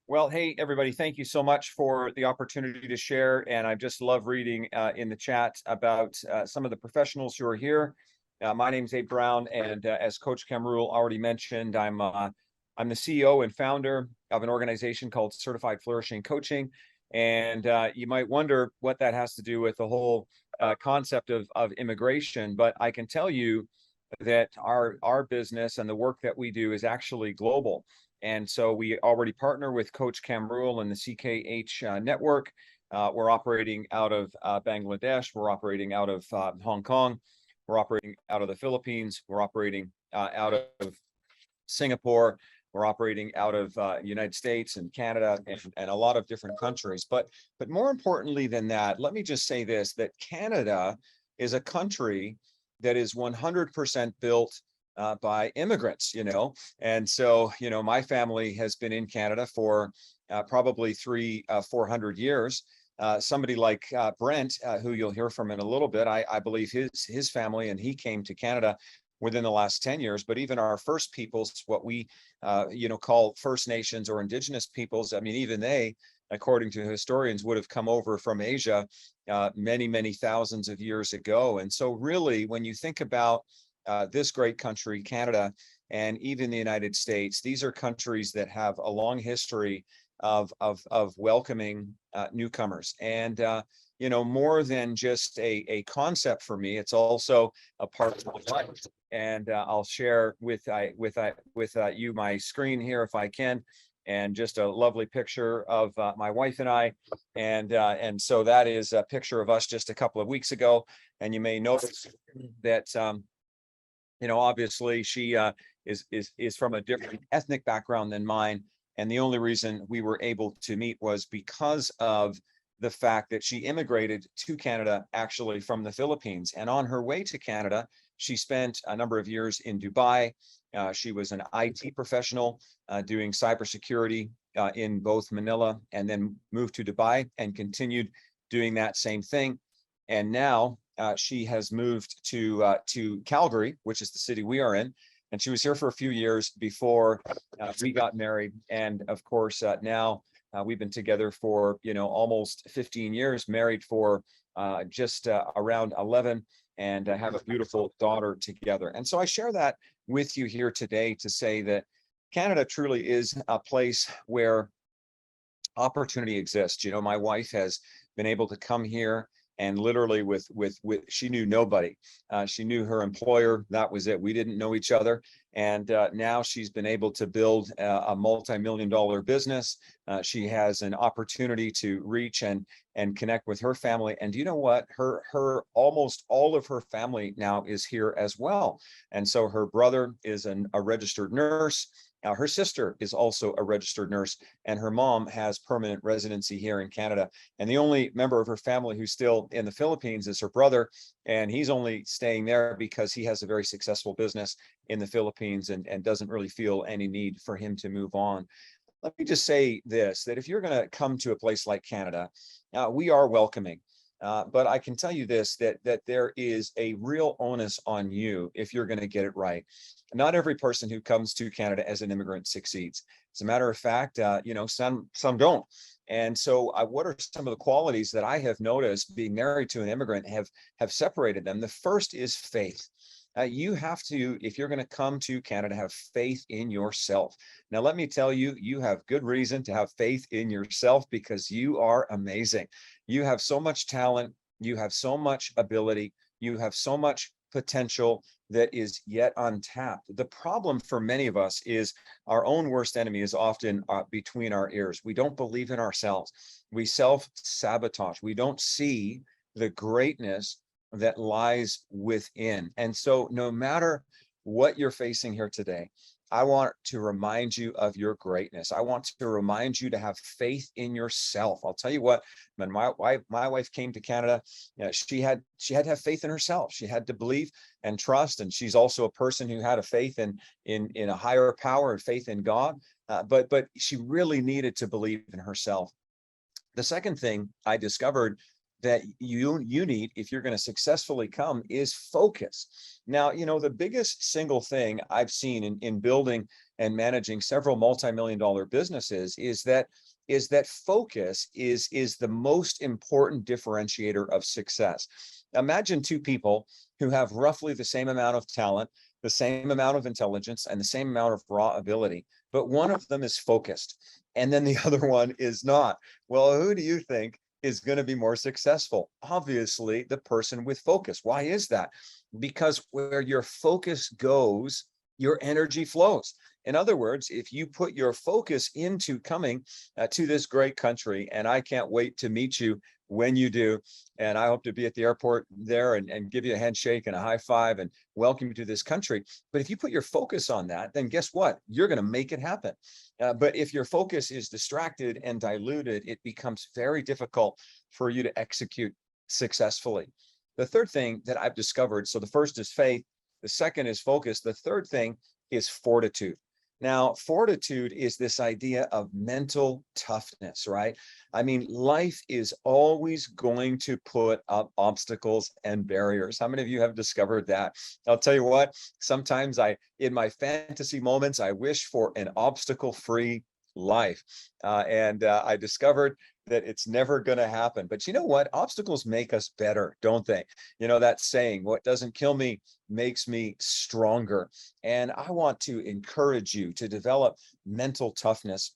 Well, hey, everybody, thank you so much for the opportunity to share. And I just love reading in the chat about some of the professionals who are here. My name is Abe Brown, and as Coach Kamrul already mentioned, I'm the CEO and founder of an organization called Certified Flourishing Coaching. And you might wonder what that has to do with the whole concept of immigration, but I can tell you that our business and the work that we do is actually global. And so we already partner with Coach Kamrul and the CKH network. We're operating out of Bangladesh. We're operating out of Hong Kong. We're operating out of the Philippines. We're operating out of Singapore. We're operating out of United States and Canada and a lot of different countries. But more importantly than that, let me just say this, that Canada is a country that is 100% built by immigrants, and so, my family has been in Canada for probably 400 years. Somebody like Brent, who you'll hear from in a little bit, I believe his family, and he came to Canada within the last 10 years. But even our first peoples, what we, call First Nations or Indigenous peoples, I mean, even they, according to historians, would have come over from Asia many, many thousands of years ago. And so really, when you think about this great country, Canada, and even the United States, these are countries that have a long history of welcoming newcomers. And more than just a concept for me, it's also a part of life. And I'll share with you my screen here if I can, and just a lovely picture of my wife and I. And so that is a picture of us just a couple of weeks ago. And you may notice that obviously she is from a different ethnic background than mine. And the only reason we were able to meet was because of the fact that she immigrated to Canada, actually from the Philippines. And on her way to Canada, she spent a number of years in Dubai. She was an IT professional doing cybersecurity in both Manila, and then moved to Dubai and continued doing that same thing. And now she has moved to Calgary, which is the city we are in. And she was here for a few years before we got married. And of course, now we've been together for, almost 15 years, married for just around 11, and have a beautiful daughter together. And so I share that with you here today to say that Canada truly is a place where opportunity exists. My wife has been able to come here, and literally with she knew nobody. She knew her employer. That was it. We didn't know each other. And now she's been able to build a multi-million-dollar business. She has an opportunity to reach and connect with her family. And you know what? Her almost all of her family now is here as well. And so her brother is a registered nurse. Her sister is also a registered nurse, and her mom has permanent residency here in Canada. And the only member of her family who's still in the Philippines is her brother, and he's only staying there because he has a very successful business in the Philippines and doesn't really feel any need for him to move on. Let me just say this, that if you're going to come to a place like Canada, we are welcoming. But I can tell you this, that there is a real onus on you if you're going to get it right. Not every person who comes to Canada as an immigrant succeeds. As a matter of fact, some don't. And so what are some of the qualities that I have noticed being married to an immigrant have separated them? The first is faith. You have to, if you're going to come to Canada, have faith in yourself. Now, let me tell you, you have good reason to have faith in yourself because you are amazing. You have so much talent. You have so much ability. You have so much potential that is yet untapped. The problem for many of us is our own worst enemy is often between our ears. We don't believe in ourselves. We self-sabotage. We don't see the greatness that lies within. And so no matter what you're facing here today, I want to remind you of your greatness. I want to remind you to have faith in yourself. I'll tell you what, when my wife came to Canada, she had to have faith in herself. She had to believe and trust. And she's also a person who had a faith in a higher power and faith in God. But she really needed to believe in herself. The second thing I discovered that you need if you're going to successfully come is focus. Now, the biggest single thing I've seen in building and managing several multi-million-dollar businesses is that focus is the most important differentiator of success. Imagine two people who have roughly the same amount of talent, the same amount of intelligence, and the same amount of raw ability, but one of them is focused and then the other one is not. Well, who do you think is going to be more successful? Obviously, the person with focus. Why is that? Because where your focus goes, your energy flows. In other words, if you put your focus into coming to this great country, and I can't wait to meet you when you do, and I hope to be at the airport there and give you a handshake and a high five and welcome you to this country. But if you put your focus on that, then guess what? You're going to make it happen. But if your focus is distracted and diluted, it becomes very difficult for you to execute successfully. The third thing that I've discovered, so the first is faith, the second is focus, the third thing is fortitude. Now, fortitude is this idea of mental toughness, right? I mean, life is always going to put up obstacles and barriers. How many of you have discovered that? I'll tell you what, sometimes in my fantasy moments, I wish for an obstacle-free life. And I discovered that it's never going to happen. But you know what? Obstacles make us better, don't they? That saying, what doesn't kill me makes me stronger. And I want to encourage you to develop mental toughness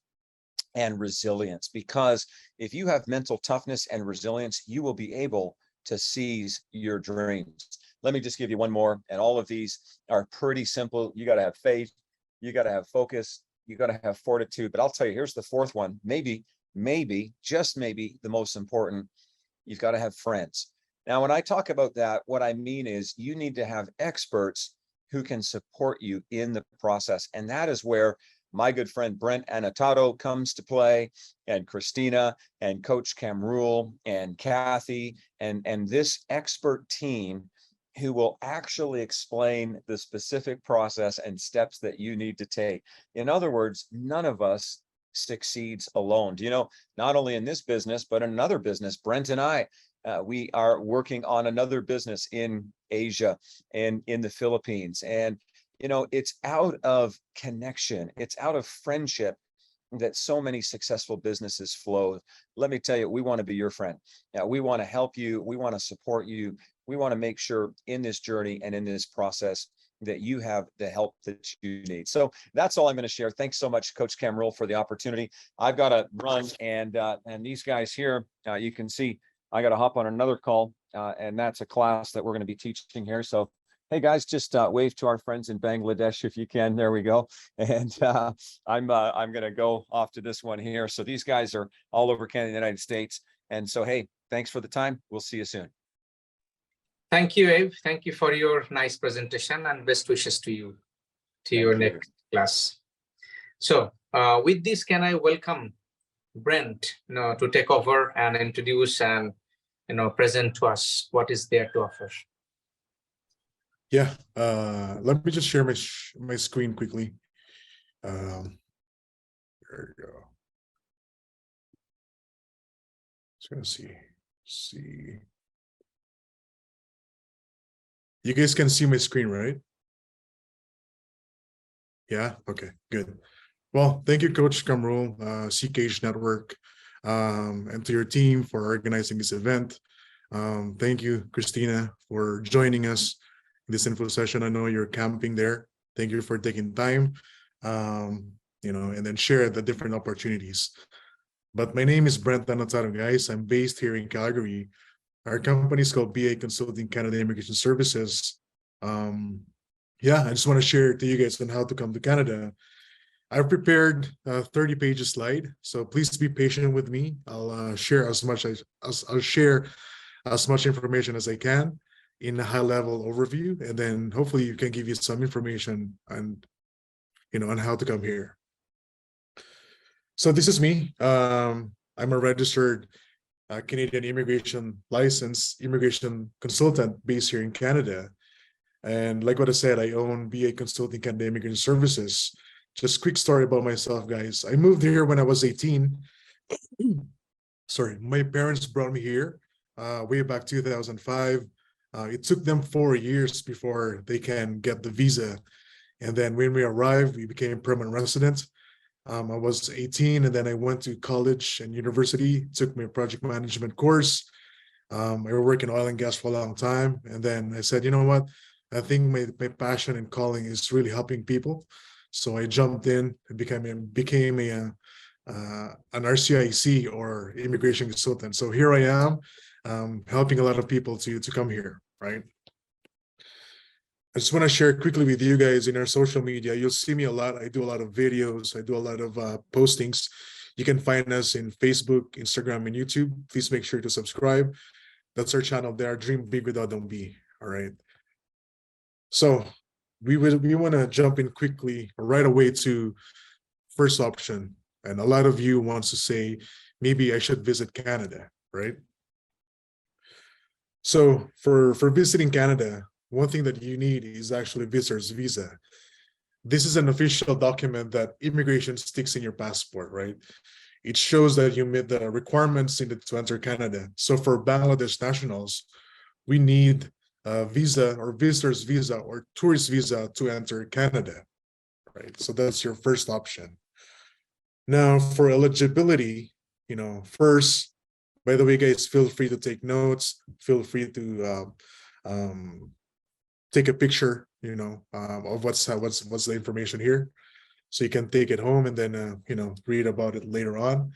and resilience, because if you have mental toughness and resilience, you will be able to seize your dreams. Let me just give you one more. And all of these are pretty simple. You got to have faith. You got to have focus. You got to have fortitude. But I'll tell you, here's the fourth one. Maybe, just maybe the most important. You've got to have friends. Now, when I talk about that, what I mean is you need to have experts who can support you in the process. And that is where my good friend Brent Anatado comes to play, and Christina and Coach Kamrul and Kathy and this expert team who will actually explain the specific process and steps that you need to take. In other words, none of us succeeds alone. Do you know, not only in this business, but in another business, Brent and I, we are working on another business in Asia and in the Philippines. And, it's out of connection. It's out of friendship that so many successful businesses flow. Let me tell you, we want to be your friend. We want to help you. We want to support you. We want to make sure in this journey and in this process that you have the help that you need. So that's all I'm going to share. Thanks so much, Coach Kamrul, for the opportunity. I've got to run, and these guys here, you can see I got to hop on another call, and that's a class that we're going to be teaching here. So, hey guys, just wave to our friends in Bangladesh if you can. There we go. And I'm going to go off to this one here. So these guys are all over Canada and the United States. And so, hey, thanks for the time. We'll see you soon. Thank you, Abe. Thank you for your nice presentation, and best wishes to you, your next class. So with this, can I welcome Brent to take over and introduce and present to us what is there to offer. Yeah, let me just share my screen quickly. There you go. Just gonna see. You guys can see my screen, right? Yeah, okay, good. Well, thank you, Coach Kamrul, CKH Network, and to your team for organizing this event. Thank you, Christina, for joining us in this info session. I know you're camping there. Thank you for taking time, and then share the different opportunities. But my name is Brent Anataro, guys. I'm based here in Calgary. Our company is called BA Consulting Canada Immigration Services. Yeah, I just want to share to you guys on how to come to Canada. I've prepared a 30-page slide, so please be patient with me. I'll share as much information as I can in a high-level overview, and then hopefully you can give you some information on how to come here. So this is me. I'm a registered Canadian immigration consultant based here in Canada. And like what I said, I own BA Consulting Canada Immigration Services. Just quick story about myself, guys. I moved here when I was 18. Sorry, my parents brought me here way back 2005. It took them 4 years before they can get the visa. And then when we arrived, we became permanent residents. I was 18 and then I went to college and university, took my project management course. I worked in oil and gas for a long time. And then I said, you know what? I think my passion and calling is really helping people. So I jumped in and became an RCIC or immigration consultant. So here I am, helping a lot of people to come here, right? I just want to share quickly with you guys in our social media. You'll see me a lot. I do a lot of videos. I do a lot of postings. You can find us in Facebook, Instagram, and YouTube. Please make sure to subscribe. That's our channel there. Dream big without don't be. All right. So we want to jump in quickly right away to first option. And a lot of you wants to say, maybe I should visit Canada, right? So for visiting Canada, one thing that you need is actually visitor's visa. This is an official document that immigration sticks in your passport, right? It shows that you meet the requirements needed to enter Canada. So for Bangladesh nationals, we need a visa or visitor's visa or tourist visa to enter Canada, right? So that's your first option. Now for eligibility, first, by the way, guys, feel free to take notes. Feel free to take a picture, of what's the information here, so you can take it home and then read about it later on.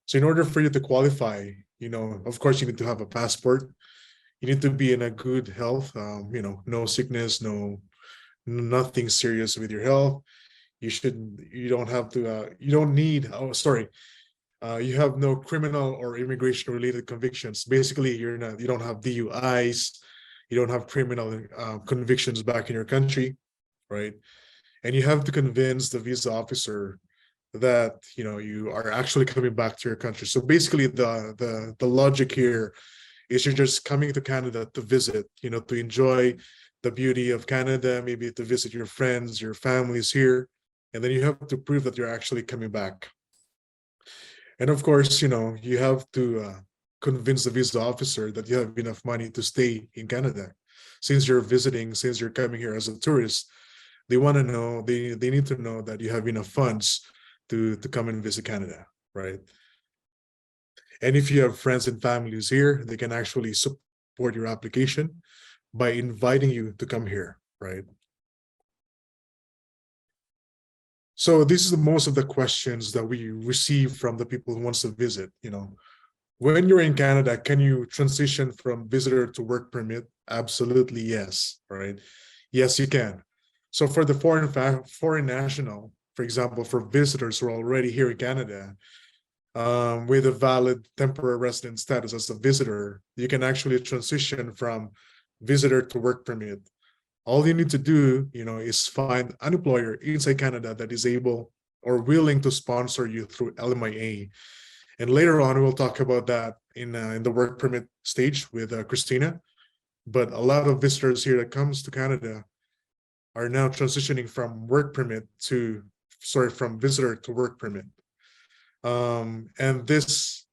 So in order for you to qualify, of course, you need to have a passport. You need to be in a good health. No sickness, nothing serious with your health. You don't have to. You don't need. Oh, sorry. You have no criminal or immigration related convictions. Basically, you don't have DUIs, you don't have criminal convictions back in your country, right? And you have to convince the visa officer that you are actually coming back to your country. So basically, the logic here is you're just coming to Canada to visit, to enjoy the beauty of Canada, maybe to visit your friends, your families here, and then you have to prove that you're actually coming back. And of course, you have to convince the visa officer that you have enough money to stay in Canada. Since you're visiting, since you're coming here as a tourist, they want to know, they need to know that you have enough funds to come and visit Canada, right? And if you have friends and families here, they can actually support your application by inviting you to come here, right? So this is the most of the questions that we receive from the people who wants to visit. When you're in Canada, can you transition from visitor to work permit? Absolutely yes, right? Yes, you can. So for the foreign national, for example, for visitors who are already here in Canada, with a valid temporary resident status as a visitor, you can actually transition from visitor to work permit. All you need to do, is find an employer inside Canada that is able or willing to sponsor you through LMIA. And later on, we'll talk about that in the work permit stage with Christina. But a lot of visitors here that comes to Canada are now transitioning from from visitor to work permit. And this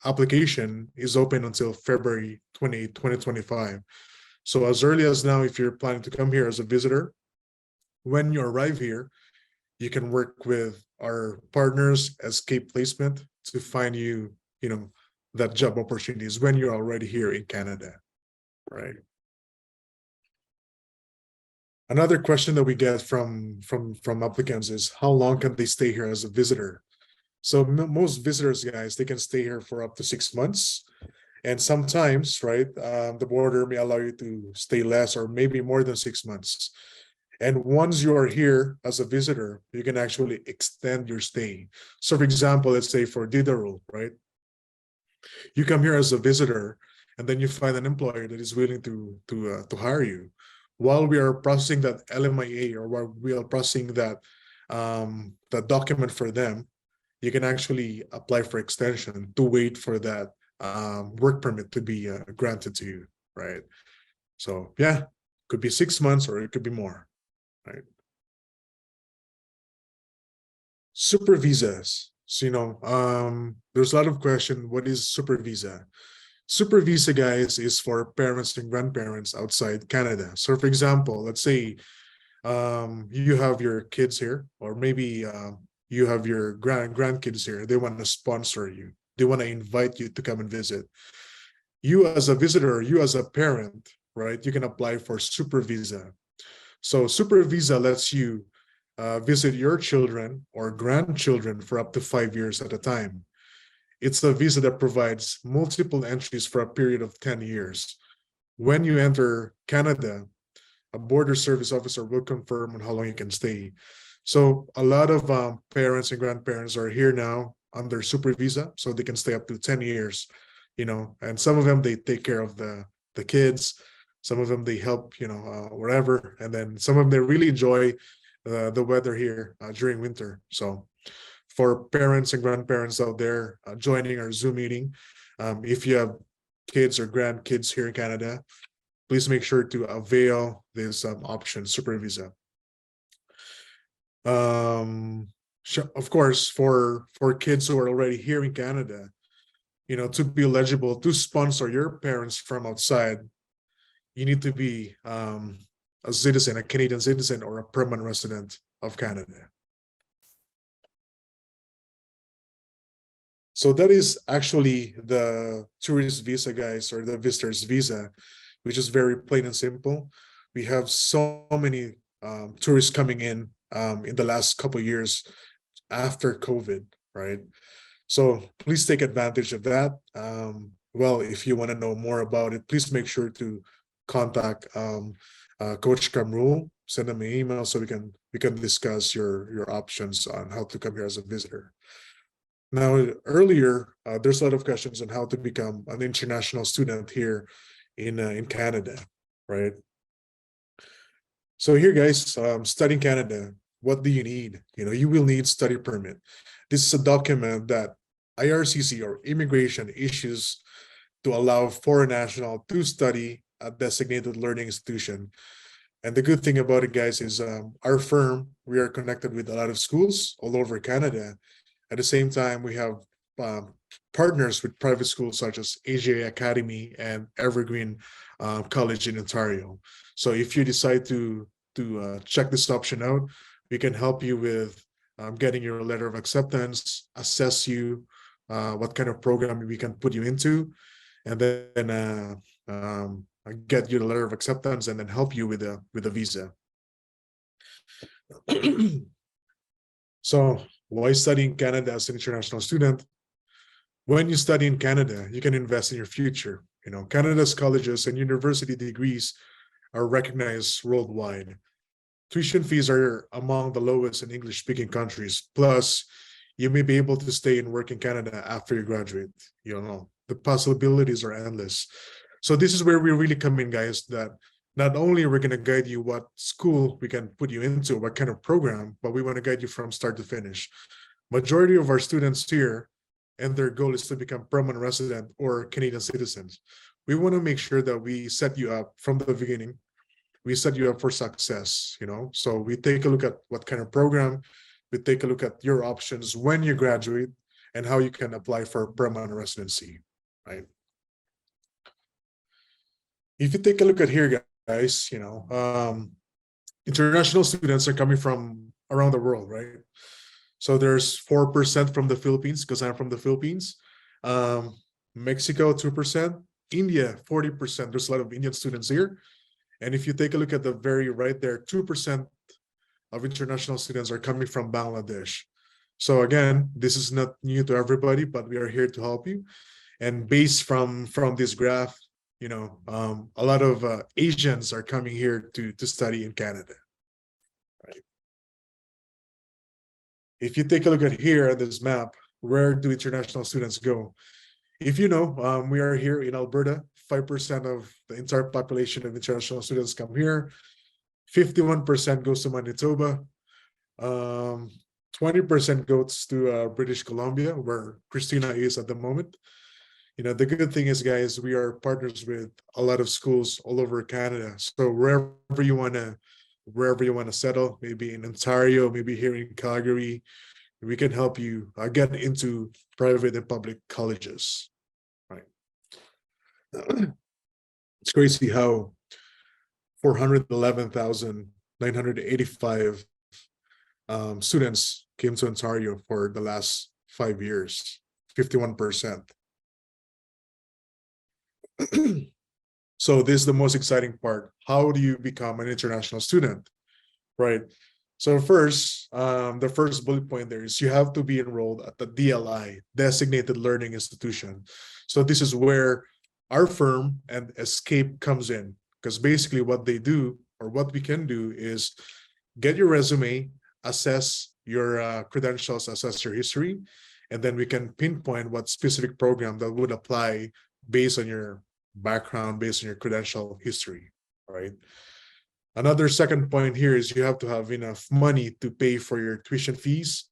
application is open until February 2025. So as early as now, if you're planning to come here as a visitor, when you arrive here, you can work with our partners, Escape Placement, to find you, that job opportunities when you're already here in Canada, right? Another question that we get from applicants is, how long can they stay here as a visitor? So most visitors, guys, they can stay here for up to 6 months. And sometimes, right, the border may allow you to stay less or maybe more than 6 months. And once you are here as a visitor, you can actually extend your stay. So for example, let's say for DIDA rule, right? You come here as a visitor and then you find an employer that is willing to hire you. While we are processing that LMIA or while we are processing that document for them, you can actually apply for extension to wait for that work permit to be granted to you, right? So yeah, could be 6 months or it could be more, right? Super visas. So, there's a lot of question. What is super visa? Super visa, guys, is for parents and grandparents outside Canada. So for example, let's say you have your kids here, or maybe you have your grandkids here. They want to sponsor you. They want to invite you to come and visit. You as a visitor, you as a parent, right? You can apply for super visa. So super visa lets you visit your children or grandchildren for up to 5 years at a time. It's a visa that provides multiple entries for a period of 10 years. When you enter Canada, a border service officer will confirm on how long you can stay. So a lot of parents and grandparents are here now under super visa, so they can stay up to 10 years, and some of them, they take care of the kids. Some of them, they help, wherever. And then some of them, they really enjoy the weather here during winter. So for parents and grandparents out there joining our Zoom meeting, if you have kids or grandkids here in Canada, please make sure to avail this option, super visa. Of course, for kids who are already here in Canada, to be eligible to sponsor your parents from outside, you need to be a citizen, a Canadian citizen, or a permanent resident of Canada. So that is actually the tourist visa, guys, or the visitor's visa, which is very plain and simple. We have so many tourists coming in the last couple of years after COVID, right? So please take advantage of that. Well, if you want to know more about it, please make sure to contact Coach Kamrul. Send them an email so we can discuss your options on how to come here as a visitor. Now, earlier, there's a lot of questions on how to become an international student here in Canada, right? So here, guys, studying Canada, what do you need? You will need study permit. This is a document that IRCC or immigration issues to allow foreign national to study at designated learning institution. And the good thing about it, guys, is our firm, we are connected with a lot of schools all over Canada. At the same time, we have partners with private schools such as AGA Academy and Evergreen College in Ontario. So if you decide to check this option out, we can help you with getting your letter of acceptance, assess you, what kind of program we can put you into, and then get you the letter of acceptance, and then help you with a visa. So why study in Canada as an international student? When you study in Canada, you can invest in your future. Canada's colleges and university degrees are recognized worldwide. Tuition fees are among the lowest in English-speaking countries. Plus, you may be able to stay and work in Canada after you graduate. The possibilities are endless. So this is where we really come in, guys, that not only are we going to guide you what school we can put you into, what kind of program, but we want to guide you from start to finish. Majority of our students here, and their goal is to become permanent resident or Canadian citizens. We want to make sure that we set you up from the beginning. We set you up for success, So we take a look at what kind of program, we take a look at your options when you graduate, and how you can apply for permanent residency, right? If you take a look at here, guys, international students are coming from around the world, right? So there's 4% from the Philippines, because I'm from the Philippines. Mexico, 2%. India, 40%. There's a lot of Indian students here. And if you take a look at the very right there, 2% of international students are coming from Bangladesh. So again, this is not new to everybody, but we are here to help you. And based from this graph, a lot of Asians are coming here to study in Canada, right? If you take a look at here at this map, where do international students go? If we are here in Alberta, 5% of the entire population of international students come here. 51% goes to Manitoba. 20% goes to British Columbia, where Christina is at the moment. The good thing is, guys, we are partners with a lot of schools all over Canada. So wherever you want to settle, maybe in Ontario, maybe here in Calgary, we can help you get into private and public colleges, right? It's crazy how 411,985 students came to Ontario for the last 5 years, 51%. So this is the most exciting part. How do you become an international student, right? So first, the first bullet point there is you have to be enrolled at the DLI, Designated Learning Institution. So this is where our firm and Escape comes in, because basically what they do, or what we can do, is get your resume, assess your credentials, assess your history, and then we can pinpoint what specific program that would apply based on your background, based on your credential history, right? Another second point here is you have to have enough money to pay for your tuition fees,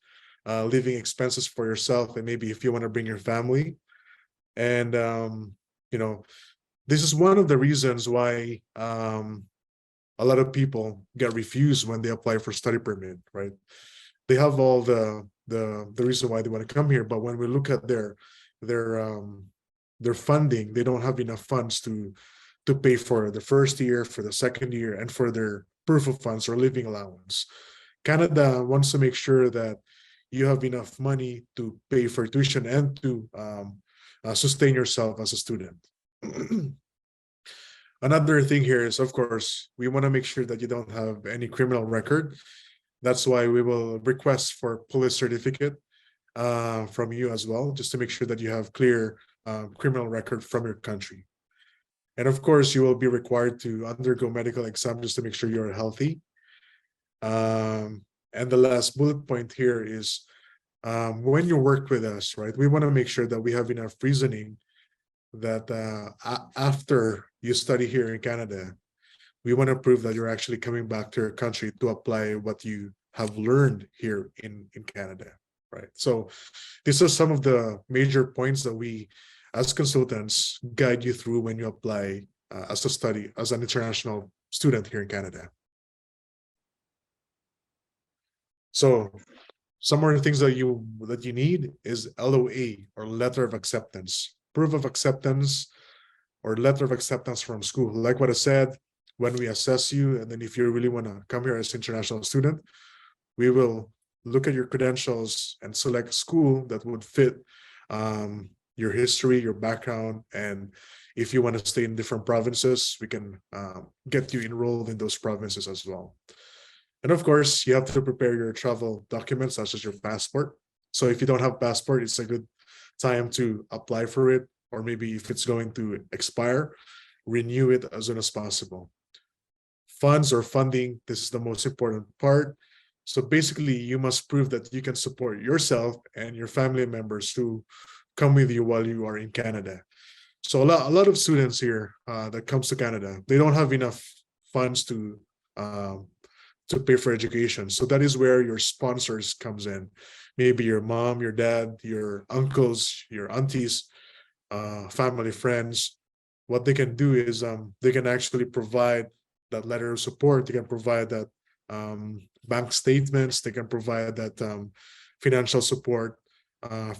living expenses for yourself, and maybe if you want to bring your family. And, this is one of the reasons why a lot of people get refused when they apply for study permit, right? They have all the reason why they want to come here, but when we look at their funding, they don't have enough funds to pay for the first year, for the second year, and for their proof of funds or living allowance. Canada wants to make sure that you have enough money to pay for tuition and to sustain yourself as a student. Another thing here is, of course, we want to make sure that you don't have any criminal record. That's why we will request for police certificate from you as well, just to make sure that you have clear criminal record from your country. And of course, you will be required to undergo medical exam just to make sure you're healthy. And the last bullet point here is when you work with us, right, we want to make sure that we have enough reasoning that after you study here in Canada, we want to prove that you're actually coming back to your country to apply what you have learned here in Canada, right? So these are some of the major points that we, as consultants, guide you through when you apply as an international student here in Canada. So some more things that you need is LOA, or letter of acceptance, proof of acceptance, or letter of acceptance from school. Like what I said, when we assess you, and then if you really want to come here as an international student, we will look at your credentials and select a school that would fit your history, your background, and if you want to stay in different provinces, we can get you enrolled in those provinces as well. And of course, you have to prepare your travel documents, such as your passport. So if you don't have passport, it's a good time to apply for it, or maybe if it's going to expire, renew it as soon as possible. Funds or funding, this is the most important part. So basically, you must prove that you can support yourself and your family members to come with you while you are in Canada. So a lot of students here that comes to Canada, they don't have enough funds to pay for education. So that is where your sponsors comes in. Maybe your mom, your dad, your uncles, your aunties, family, friends. What they can do is they can actually provide that letter of support. They can provide that bank statements. They can provide that financial support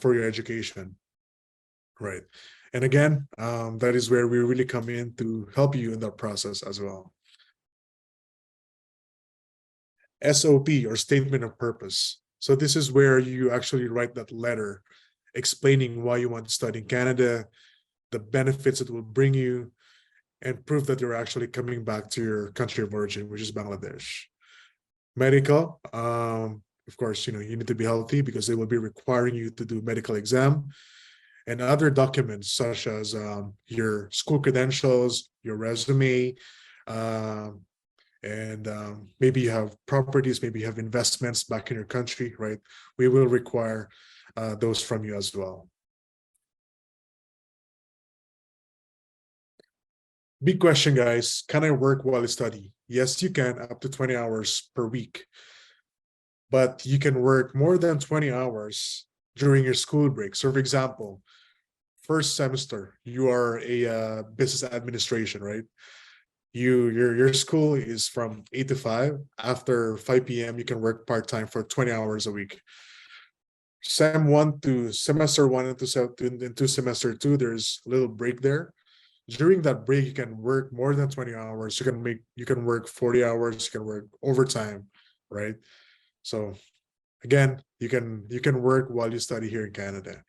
for your education, right? And again, that is where we really come in to help you in that process as well. SOP, or statement of purpose. So this is where you actually write that letter explaining why you want to study in Canada, the benefits it will bring you, and prove that you're actually coming back to your country of origin, which is Bangladesh. Medical, of course, you need to be healthy because they will be requiring you to do medical exam, and other documents such as your school credentials, your resume, and maybe you have properties, maybe you have investments back in your country, right? We will require those from you as well. Big question, guys. Can I work while I study? Yes, you can, up to 20 hours per week. But you can work more than 20 hours during your school break. So for example, first semester, you are a business administration, right? Your school is from 8 to 5. After 5 p.m., you can work part-time for 20 hours a week. Semester 1 into semester 2, there's a little break there. During that break, you can work more than 20 hours. You can work 40 hours, you can work overtime, right? So again, you can work while you study here in Canada.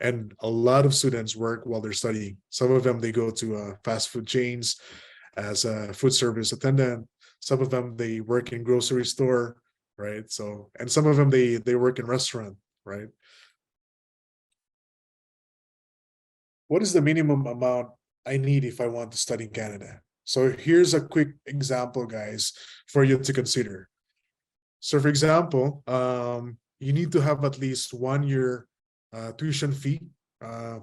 And a lot of students work while they're studying. Some of them, they go to fast food chains as a food service attendant. Some of them, they work in grocery store, right? So, and some of them, they work in restaurant, right? What is the minimum amount I need if I want to study in Canada? So here's a quick example, guys, for you to consider. So for example, you need to have at least 1 year tuition fee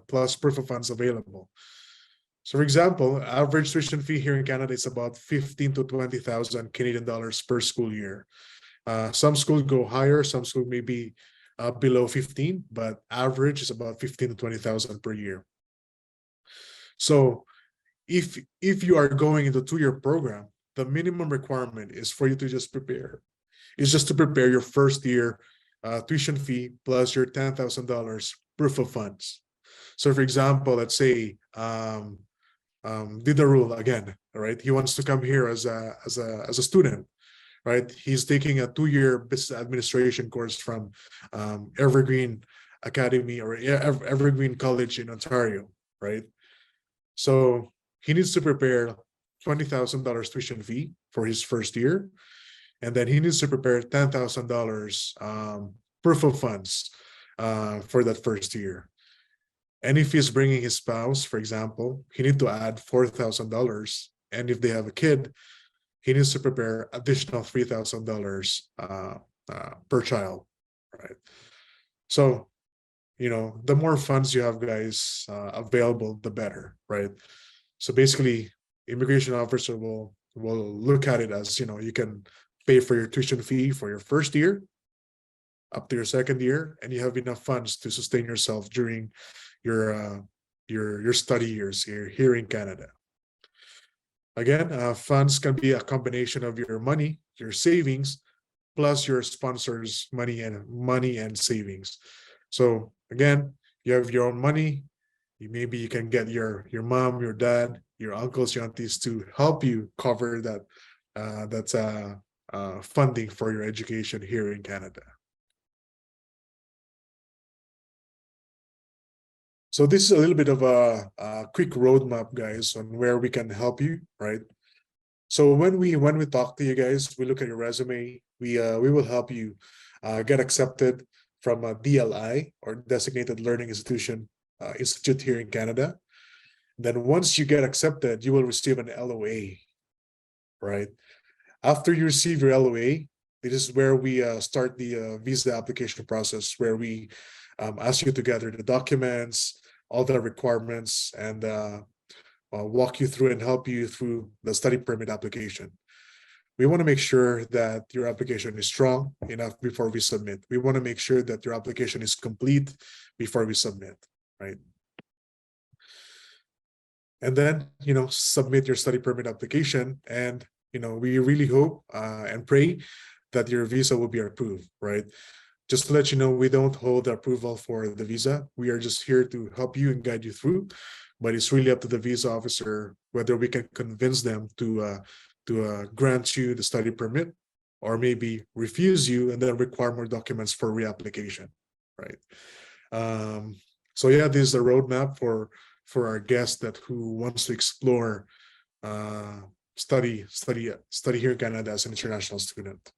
plus proof of funds available. So for example, average tuition fee here in Canada is about 15 to 20,000 Canadian dollars per school year. Some schools go higher, some schools may be below 15, but average is about 15 to 20,000 per year. So if you are going into 2 year program, the minimum requirement is for you to just prepare. Is just to prepare your first year tuition fee plus your $10,000 proof of funds. So for example, let's say did the rule again, right? He wants to come here as a student, right? He's taking a 2 year business administration course from Evergreen Academy or Evergreen College in Ontario, right? So he needs to prepare $20,000 tuition fee for his first year, and then he needs to prepare $10,000 proof of funds for that first year. And if he's bringing his spouse, for example, he needs to add $4,000. And if they have a kid, he needs to prepare additional $3,000 per child, right? So, the more funds you have, guys, available, the better, right? So basically, immigration officer will look at it as, you can pay for your tuition fee for your first year up to your second year, and you have enough funds to sustain yourself during your study years here in Canada. Again, funds can be a combination of your money, your savings, plus your sponsors' money and savings. So again, you have your own money. Maybe you can get your mom, your dad, your uncles, your aunties to help you cover that funding for your education here in Canada. So this is a little bit of a quick roadmap, guys, on where we can help you, right? So when we talk to you guys, we look at your resume. We will help you get accepted from a DLI, or Designated Learning Institute here in Canada. Then once you get accepted, you will receive an LOA, right? After you receive your LOA, this is where we start the visa application process, where we ask you to gather the documents, all the requirements, and walk you through and help you through the study permit application. We want to make sure that your application is strong enough before we submit. We want to make sure that your application is complete before we submit, right? And then, submit your study permit application, and, we really hope and pray that your visa will be approved, right? Just to let you know, we don't hold the approval for the visa. We are just here to help you and guide you through, but it's really up to the visa officer whether we can convince them to grant you the study permit, or maybe refuse you and then require more documents for reapplication, right? So yeah, this is a roadmap for our guest who wants to explore study here in Canada as an international student.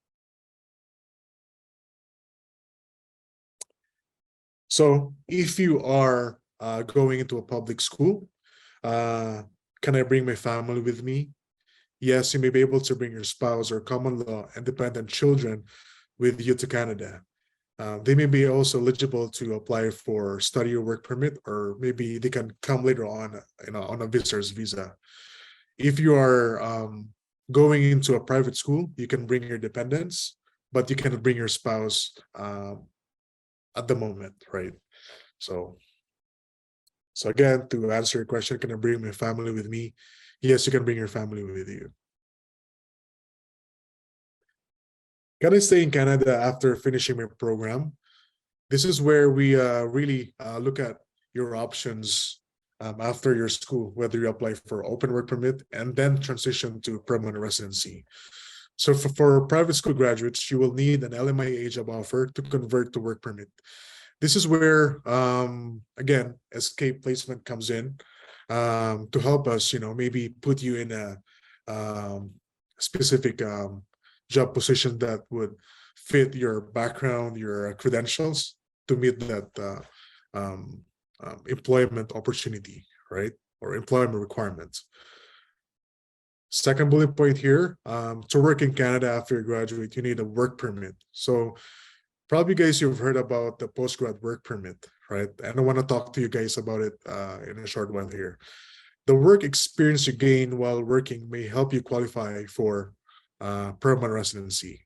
So if you are going into a public school, can I bring my family with me? Yes, you may be able to bring your spouse or common law and dependent children with you to Canada. They may be also eligible to apply for study or work permit, or maybe they can come later on, on a visitor's visa. If you are going into a private school, you can bring your dependents, but you cannot bring your spouse at the moment, right? So again, to answer your question, can I bring my family with me? Yes, you can bring your family with you. Can I stay in Canada after finishing my program? This is where we really look at your options after your school, whether you apply for open work permit and then transition to permanent residency. So for private school graduates, you will need an LMIA job offer to convert to work permit. This is where, again, escape placement comes in to help us, maybe put you in a specific job position that would fit your background, your credentials to meet that employment opportunity, right? Or employment requirements. Second bullet point here, to work in Canada after you graduate, you need a work permit. So probably guys, you've heard about the postgrad work permit, right? And I want to talk to you guys about it in a short while here. The work experience you gain while working may help you qualify for permanent residency.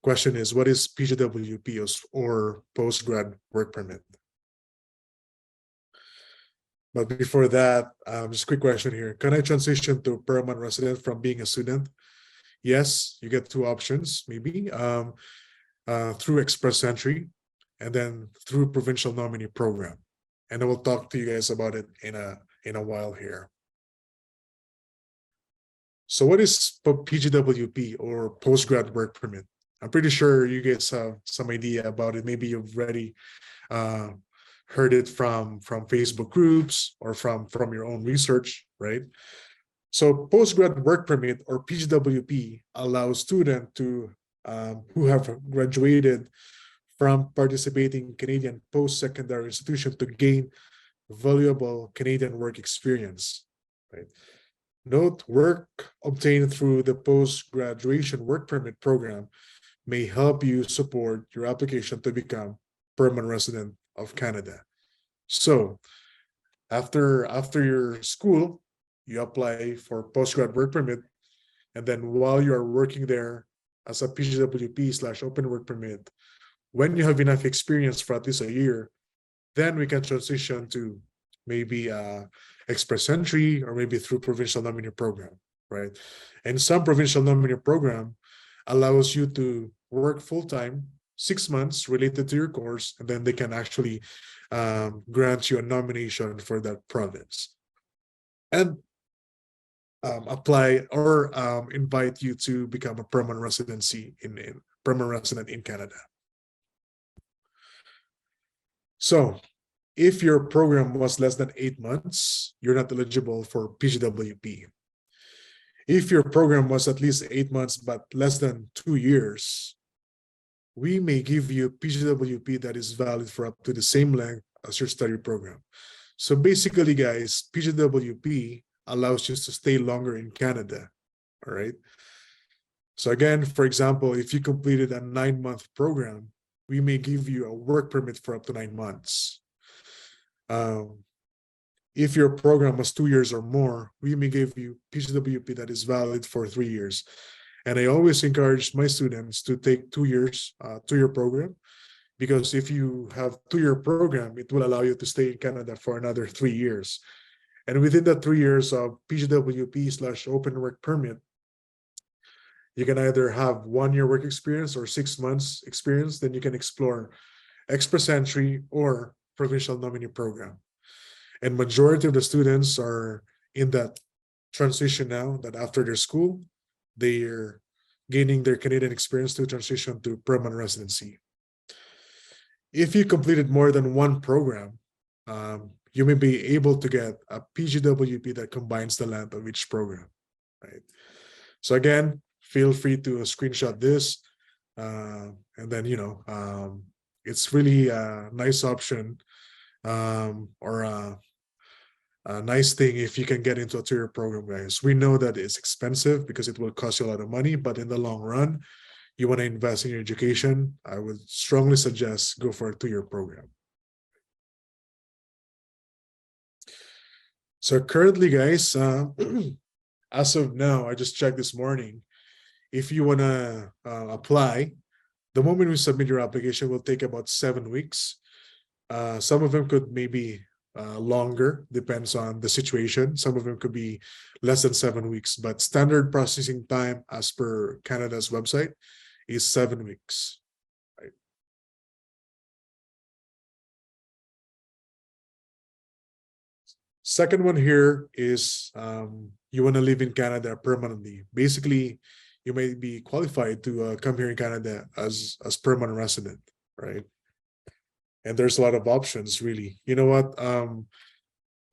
Question is, what is PGWP or postgrad work permit? But before that, just a quick question here. Can I transition to permanent resident from being a student? Yes, you get two options, maybe through express entry and then through provincial nominee program. And I will talk to you guys about it in a while here. So what is PGWP or postgrad work permit? I'm pretty sure you guys have some idea about it. Maybe you've already heard it from Facebook groups or from your own research, right? So postgrad work permit or PGWP allows students to who have graduated from participating Canadian post-secondary institution to gain valuable Canadian work experience, right? Note, work obtained through the post-graduation work permit program may help you support your application to become permanent resident of Canada. So after your school, you apply for postgrad work permit, and then while you are working there as a PGWP/open work permit, when you have enough experience for at least a year, then we can transition to maybe express entry or maybe through provincial nominee program, right? And some provincial nominee program allows you to work full-time 6 months related to your course, and then they can actually grant you a nomination for that province and apply or invite you to become a permanent residency in permanent resident in Canada. So if your program was less than 8 months, you're not eligible for PGWP. If your program was at least 8 months but less than 2 years, we may give you PGWP that is valid for up to the same length as your study program. So basically, guys, PGWP allows you to stay longer in Canada, all right? So again, for example, if you completed a 9-month program, we may give you a work permit for up to 9 months. If your program was 2 years or more, we may give you PGWP that is valid for 3 years. And I always encourage my students to take 2 years, 2-year program, because if you have 2-year program, it will allow you to stay in Canada for another 3 years. And within that 3 years of PGWP/open work permit, you can either have 1 year work experience or 6 months experience, then you can explore express entry or provincial nominee program. And majority of the students are in that transition now, that after their school, they're gaining their Canadian experience to transition to permanent residency. If you completed more than one program, you may be able to get a PGWP that combines the length of each program, right? So again, feel free to screenshot this, and then, it's really a nice option, or a nice thing if you can get into a 2-year program, guys. We know that it's expensive because it will cost you a lot of money, but in the long run, you want to invest in your education, I would strongly suggest go for a 2-year program. So currently, guys, as of now, I just checked this morning, if you want to apply, the moment we submit your application will take about 7 weeks. Some of them could maybe longer, depends on the situation. Some of them could be less than 7 weeks, but standard processing time as per Canada's website is 7 weeks. Right? Second one here is you want to live in Canada permanently. Basically, you may be qualified to come here in Canada as permanent resident, right? And there's a lot of options, really. You know what?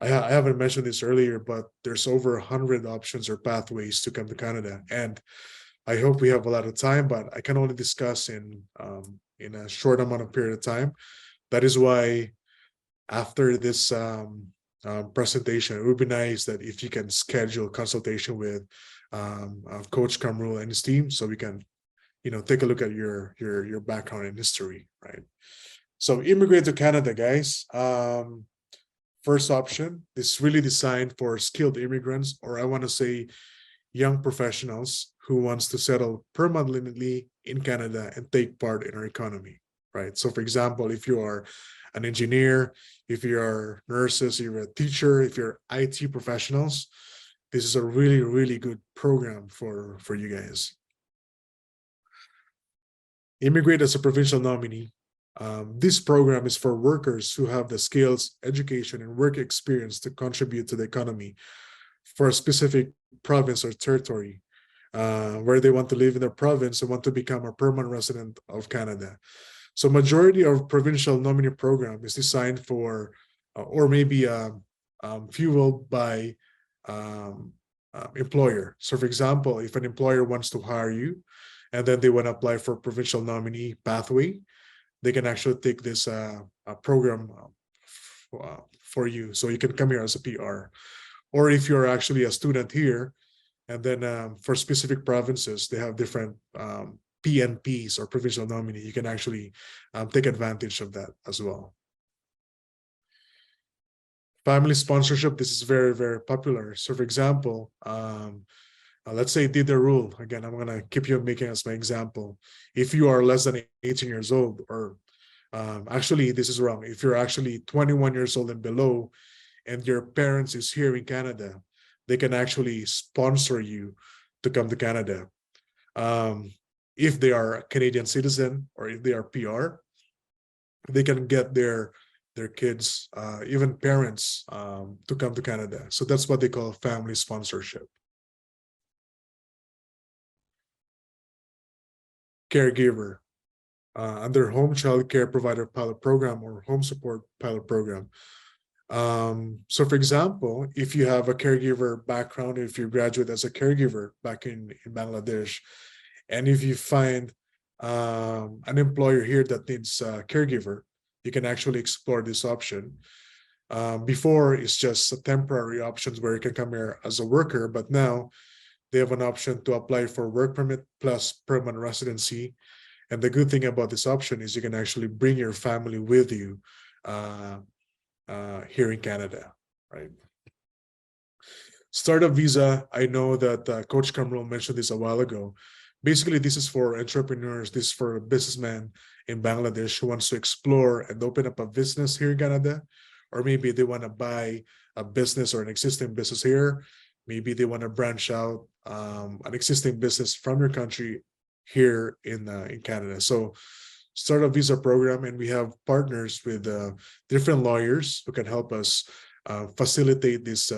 I haven't mentioned this earlier, but there's over 100 options or pathways to come to Canada, and I hope we have a lot of time, but I can only discuss in a short amount of period of time. That is why after this presentation, it would be nice that if you can schedule consultation with Coach Kamrul and his team, so we can, take a look at your background and history, right? So immigrate to Canada, guys. First option is really designed for skilled immigrants, or I want to say young professionals who wants to settle permanently in Canada and take part in our economy, right? So for example, if you are an engineer, if you are nurses, if you're a teacher, if you're IT professionals, this is a really, really good program for you guys. Immigrate as a provincial nominee. This program is for workers who have the skills, education, and work experience to contribute to the economy for a specific province or territory, where they want to live in their province and want to become a permanent resident of Canada. So majority of provincial nominee program is designed for, or maybe fueled by employer. So for example, if an employer wants to hire you and then they want to apply for provincial nominee pathway, they can actually take this program for you. So you can come here as a PR. Or if you're actually a student here, and then for specific provinces, they have different PNPs or provincial nominee. You can actually take advantage of that as well. Family sponsorship, this is very, very popular. So for example, let's say did the rule. Again, I'm going to keep you making as my example. If you are less than 18 years old, or actually, this is wrong. If you're actually 21 years old and below, and your parents is here in Canada, they can actually sponsor you to come to Canada. If they are a Canadian citizen or if they are PR, they can get their kids, even parents, to come to Canada. So that's what they call family sponsorship. Caregiver, under Home Child Care Provider Pilot Program or Home Support Pilot Program. So for example, if you have a caregiver background, if you graduate as a caregiver back in Bangladesh, and if you find an employer here that needs a caregiver, you can actually explore this option. Before, it's just a temporary options where you can come here as a worker, but now they have an option to apply for work permit plus permanent residency. And the good thing about this option is you can actually bring your family with you here in Canada, right? Startup visa, I know that Coach Kamrul mentioned this a while ago. Basically, this is for entrepreneurs, this is for a businessman in Bangladesh who wants to explore and open up a business here in Canada, or maybe they want to buy a business or an existing business here. Maybe they want to branch out an existing business from your country here in Canada. So startup visa program, and we have partners with different lawyers who can help us facilitate this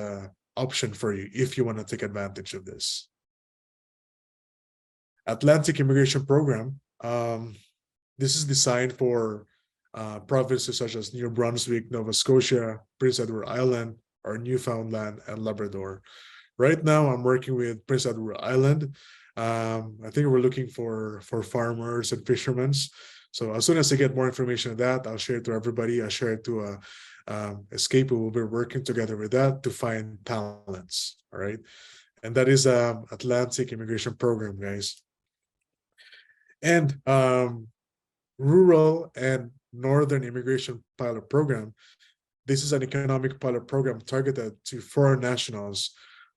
option for you if you want to take advantage of this. Atlantic Immigration Program. This is designed for provinces such as New Brunswick, Nova Scotia, Prince Edward Island, or Newfoundland and Labrador. Right now, I'm working with Prince Edward Island. I think we're looking for farmers and fishermen. So as soon as I get more information on that, I'll share it to everybody. I'll share it to Escape. We will be working together with that to find talents. All right. And that is Atlantic Immigration Program, guys. And Rural and Northern Immigration Pilot Program. This is an economic pilot program targeted to foreign nationals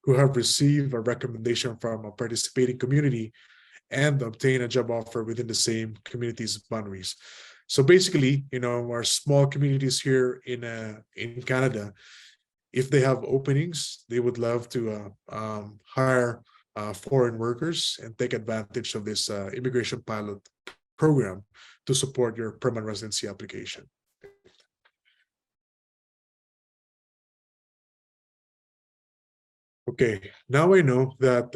who have received a recommendation from a participating community and obtain a job offer within the same community's boundaries. So basically, our small communities here in Canada, if they have openings, they would love to hire foreign workers and take advantage of this immigration pilot program to support your permanent residency application. Okay, now I know that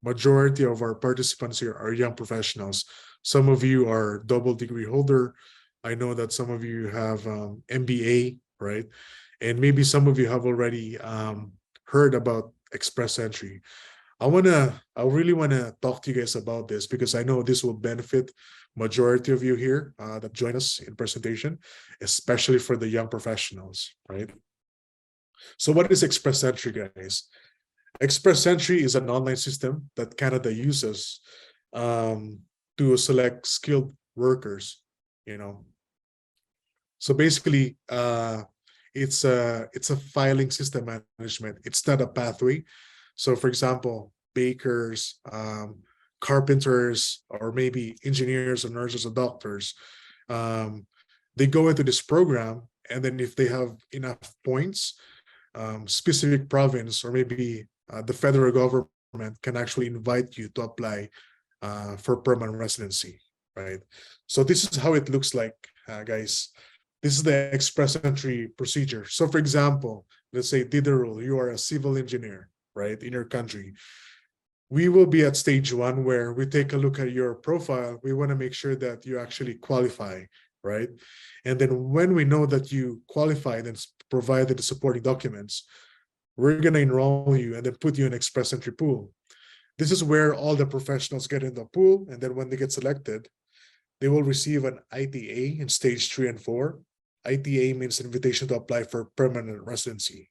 majority of our participants here are young professionals. Some of you are double degree holder. I know that some of you have MBA, right? And maybe some of you have already heard about express entry. I really wanna talk to you guys about this because I know this will benefit majority of you here that join us in presentation, especially for the young professionals, right? So what is express entry, guys? Express entry is an online system that Canada uses um, to select skilled workers, you know. So basically, it's a filing system management. It's not a pathway. So for example, bakers, carpenters, or maybe engineers or nurses or doctors, um, they go into this program, and then if they have enough points, specific province or maybe the federal government can actually invite you to apply for permanent residency, right? So this is how it looks like, guys. This is the express entry procedure. So for example, let's say Diderol, you are a civil engineer, right, in your country. We will be at stage one where we take a look at your profile. We want to make sure that you actually qualify, right? And then when we know that you qualified and provided the supporting documents, we're going to enroll you and then put you in express entry pool. This is where all the professionals get in the pool. And then when they get selected, they will receive an ITA in stage 3 and 4. ITA means invitation to apply for permanent residency.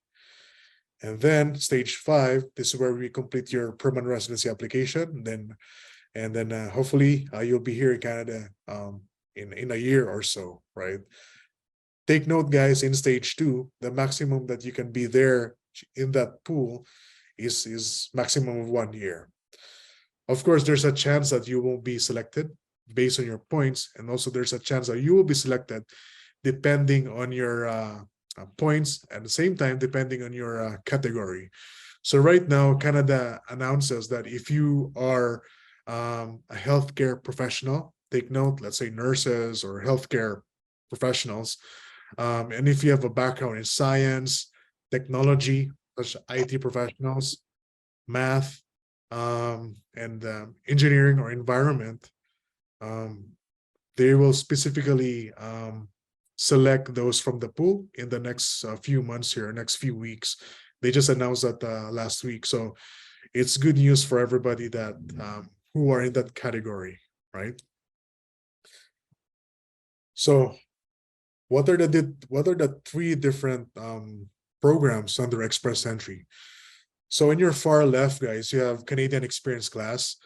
And then stage 5, this is where we complete your permanent residency application. And then hopefully you'll be here in Canada in a year or so, right? Take note, guys, in stage 2, the maximum that you can be there in that pool is maximum of 1 year. Of course, there's a chance that you won't be selected based on your points, and also there's a chance that you will be selected depending on your points, at the same time depending on your category. So right now, Canada announces that if you are a healthcare professional, take note, let's say nurses or healthcare professionals, and if you have a background in science, technology, such as IT professionals, math, and engineering or environment, they will specifically select those from the pool in the next few months here, next few weeks. They just announced that last week. So it's good news for everybody that who are in that category, right? So what are the 3 different programs under express entry? So in your far left, guys, you have Canadian Experience Class.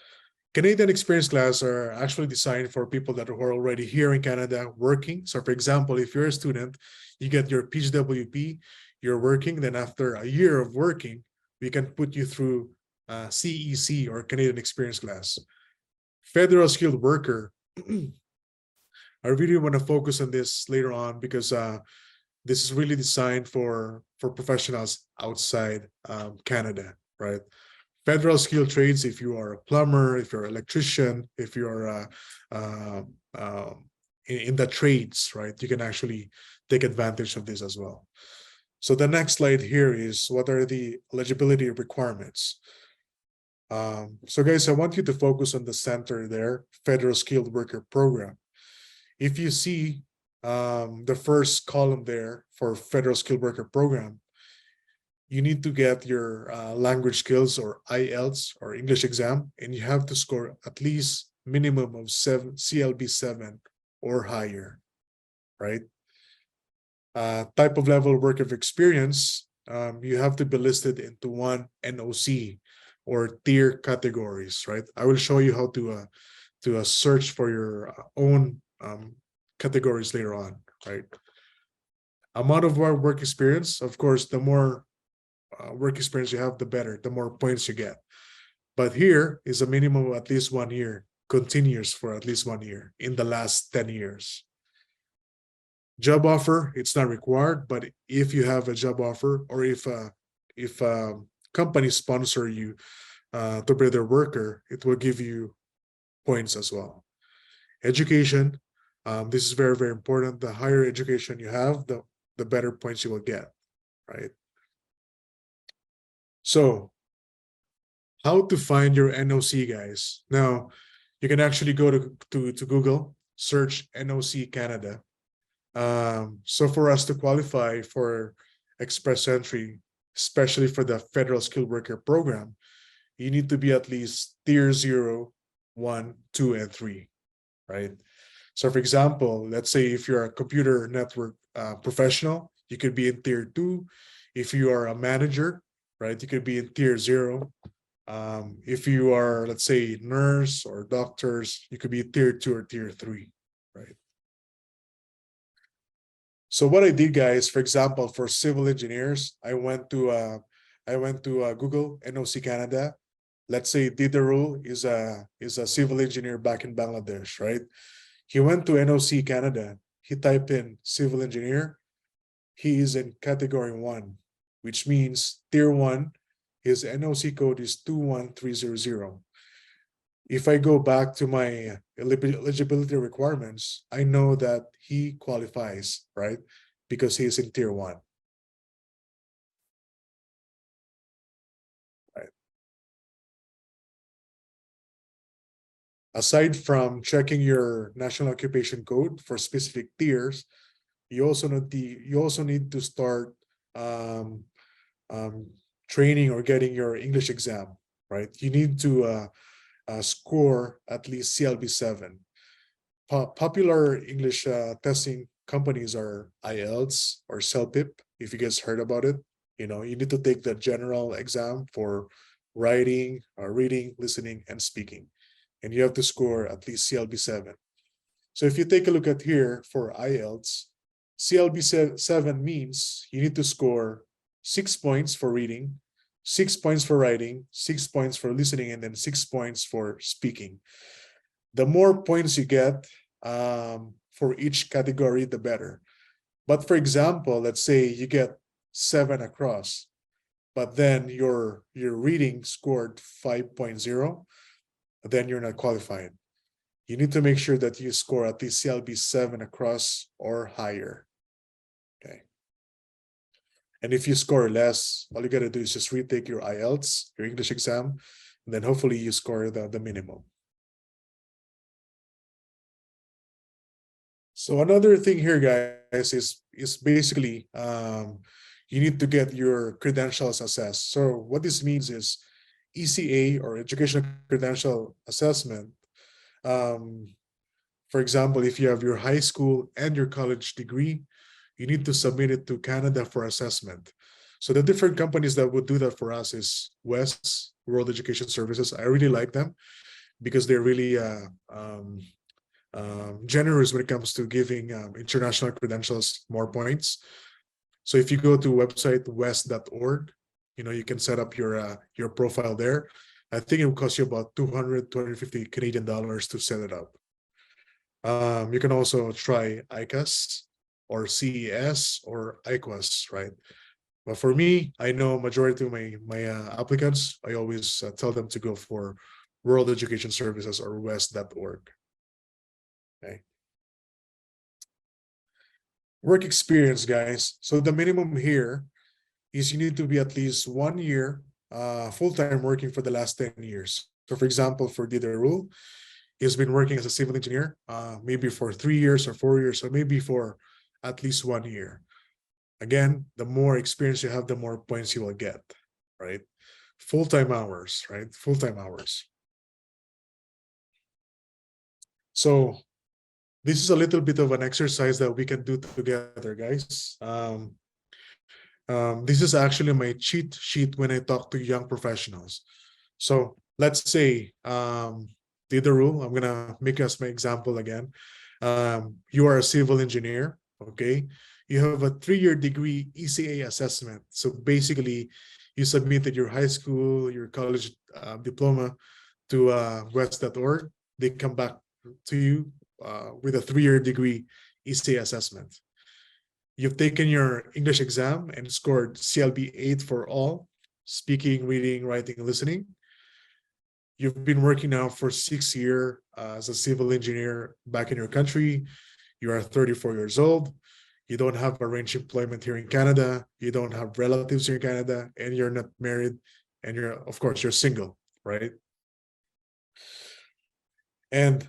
Canadian Experience Class are actually designed for people that are already here in Canada working. So for example, if you're a student, you get your PHWP, you're working, then after a year of working, we can put you through CEC or Canadian Experience Class. Federal Skilled Worker, I really want to focus on this later on because this is really designed for professionals outside Canada, right? Federal skilled trades, if you are a plumber, if you're an electrician, if you're in the trades, right, you can actually take advantage of this as well. So the next slide here is what are the eligibility requirements. So guys, I want you to focus on the center there, Federal Skilled Worker Program. If you see the first column there for Federal Skilled Worker Program, you need to get your language skills or IELTS or English exam, and you have to score at least minimum of CLB 7 or higher, right? Type of level of work of experience, you have to be listed into 1 NOC or tier categories, right? I will show you how to search for your own categories later on, right? Amount of work experience, of course, the more work experience you have, the better, the more points you get. But here is a minimum of at least 1 year, continuous for at least 1 year in the last 10 years. Job offer, it's not required, but if you have a job offer or if company sponsor you to be their worker, it will give you points as well. Education, this is very, very important. The higher education you have, the better points you will get, right? So how to find your NOC, guys? Now, you can actually go to Google, search NOC Canada. So for us to qualify for express entry, especially for the federal skilled worker program, you need to be at least tier 0, 1, 2, and 3, right? So for example, let's say if you're a computer network professional, you could be in tier 2. If you are a manager, right, you could be in tier 0. If you are, let's say, nurse or doctors, you could be tier 2 or tier 3, right? So what I did, guys, for example, for civil engineers, I went to Google NOC Canada. Let's say Diderul is a civil engineer back in Bangladesh, right? He went to NOC Canada. He typed in civil engineer. He is in category 1, which means tier 1. His NOC code is 21300. If I go back to my eligibility requirements, I know that he qualifies, right? Because he is in tier 1. Right. Aside from checking your national occupation code for specific tiers, you also need to start training or getting your English exam, right? You need to score at least CLB 7. Popular English testing companies are IELTS or CELPIP, if you guys heard about it. You know, you need to take the general exam for writing, reading, listening, and speaking. And you have to score at least CLB 7. So if you take a look at here for IELTS, CLB 7 means you need to score 6 points for reading, 6 points for writing, 6 points for listening, and then 6 points for speaking. The more points you get for each category, the better. But for example, let's say you get 7 across, but then your reading scored 5.0, then you're not qualified. You need to make sure that you score at least CLB 7 across or higher. Okay. And if you score less, all you got to do is just retake your IELTS, your English exam, and then hopefully you score the minimum. So another thing here, guys, is basically you need to get your credentials assessed. So what this means is ECA, or Educational Credential Assessment. For example, if you have your high school and your college degree, you need to submit it to Canada for assessment. So the different companies that would do that for us is WES, World Education Services. I really like them because they're really generous when it comes to giving international credentials more points. So if you go to website wes.org, you know, you can set up your profile there. I think it will cost you about 250 Canadian dollars to set it up. You can also try ICAS or CES or IQUAS, right? But for me, I know majority of my applicants, I always tell them to go for World Education Services or wes.org. Okay. Work experience, guys. So the minimum here is you need to be at least 1 year full-time working for the last 10 years. So for example, for Diderul, he's been working as a civil engineer, maybe for 3 years or 4 years, or maybe for at least 1 year. Again, the more experience you have, the more points you will get, right? Full-time hours, right? Full-time hours. So this is a little bit of an exercise that we can do together, guys. This is actually my cheat sheet when I talk to young professionals. So let's say, Diderul, I'm gonna make us my example again. You are a civil engineer, okay? You have a 3-year degree ECA assessment. So basically, you submitted your high school, your college diploma to wes.org. They come back to you with a 3-year degree ECA assessment. You've taken your English exam and scored CLB 8 for all, speaking, reading, writing, and listening. You've been working now for 6 years as a civil engineer back in your country. You are 34 years old. You don't have arranged employment here in Canada. You don't have relatives here in Canada, and you're not married and of course you're single, right? And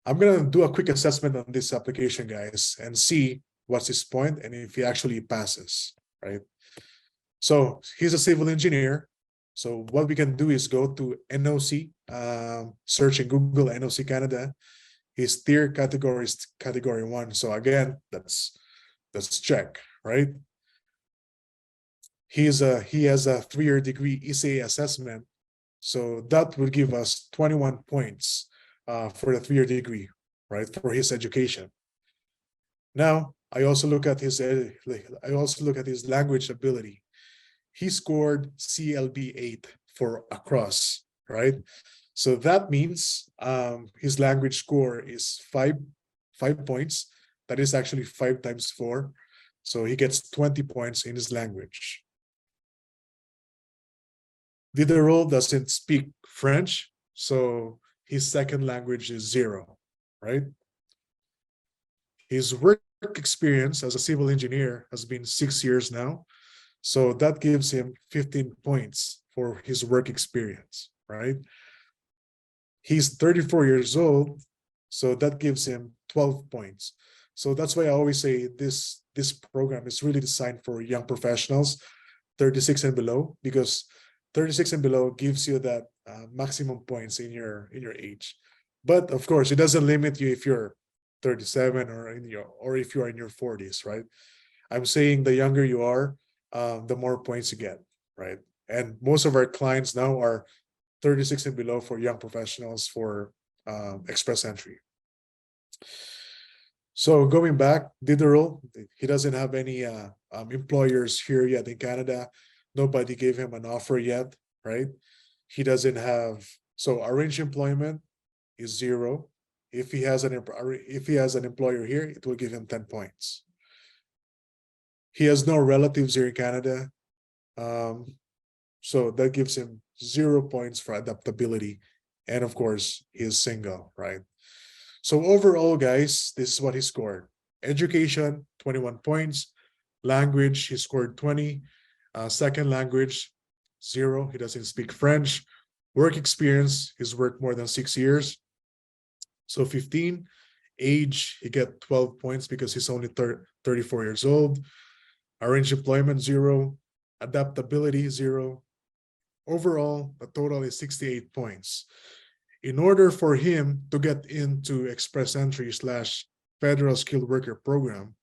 I'm gonna do a quick assessment on this application, guys, and see what's his point and if he actually passes, right? So he's a civil engineer. So what we can do is go to NOC, search in Google NOC Canada. His tier category is category 1. So again, that's check, right? He has a 3-year degree ECA assessment. So that will give us 21 points for the 3-year degree, right? For his education. Now, I also look at his language ability. He scored CLB 8 for across, right? So that means his language score is 5 points. That is actually 5 times 4. So he gets 20 points in his language. Diderot doesn't speak French, so his second language is 0, right? His work experience as a civil engineer has been 6 years now. So that gives him 15 points for his work experience, right? He's 34 years old, so that gives him 12 points. So that's why I always say this program is really designed for young professionals, 36 and below, because 36 and below gives you that maximum points in your age. But of course, it doesn't limit you if you're 37 or if you are in your 40s, right? I'm saying the younger you are, the more points you get, right? And most of our clients now are 36 and below for young professionals for express entry. So going back, Diderot, he doesn't have any employers here yet in Canada. Nobody gave him an offer yet, right? He doesn't have, so arranged employment is 0. If he has an employer here, it will give him 10 points. He has no relatives here in Canada. So that gives him 0 points for adaptability. And of course, he is single, right? So overall, guys, this is what he scored. Education, 21 points. Language, he scored 20. Second language, 0. He doesn't speak French. Work experience, he's worked more than 6 years. So 15. Age, he get 12 points because he's only 34 years old. Arranged employment, 0. Adaptability, 0. Overall, the total is 68 points. In order for him to get into Express Entry / Federal Skilled Worker Program,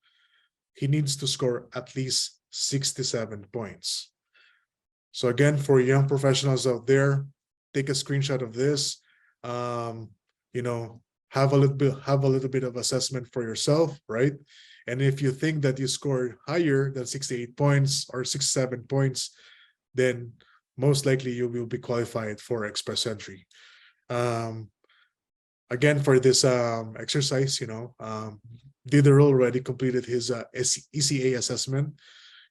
he needs to score at least 67 points. So again, for young professionals out there, take a screenshot of this. Have a little bit of assessment for yourself, right? And if you think that you scored higher than 68 points or 67 points, then most likely you will be qualified for Express Entry. Again, for this exercise, Diderot already completed his ECA assessment.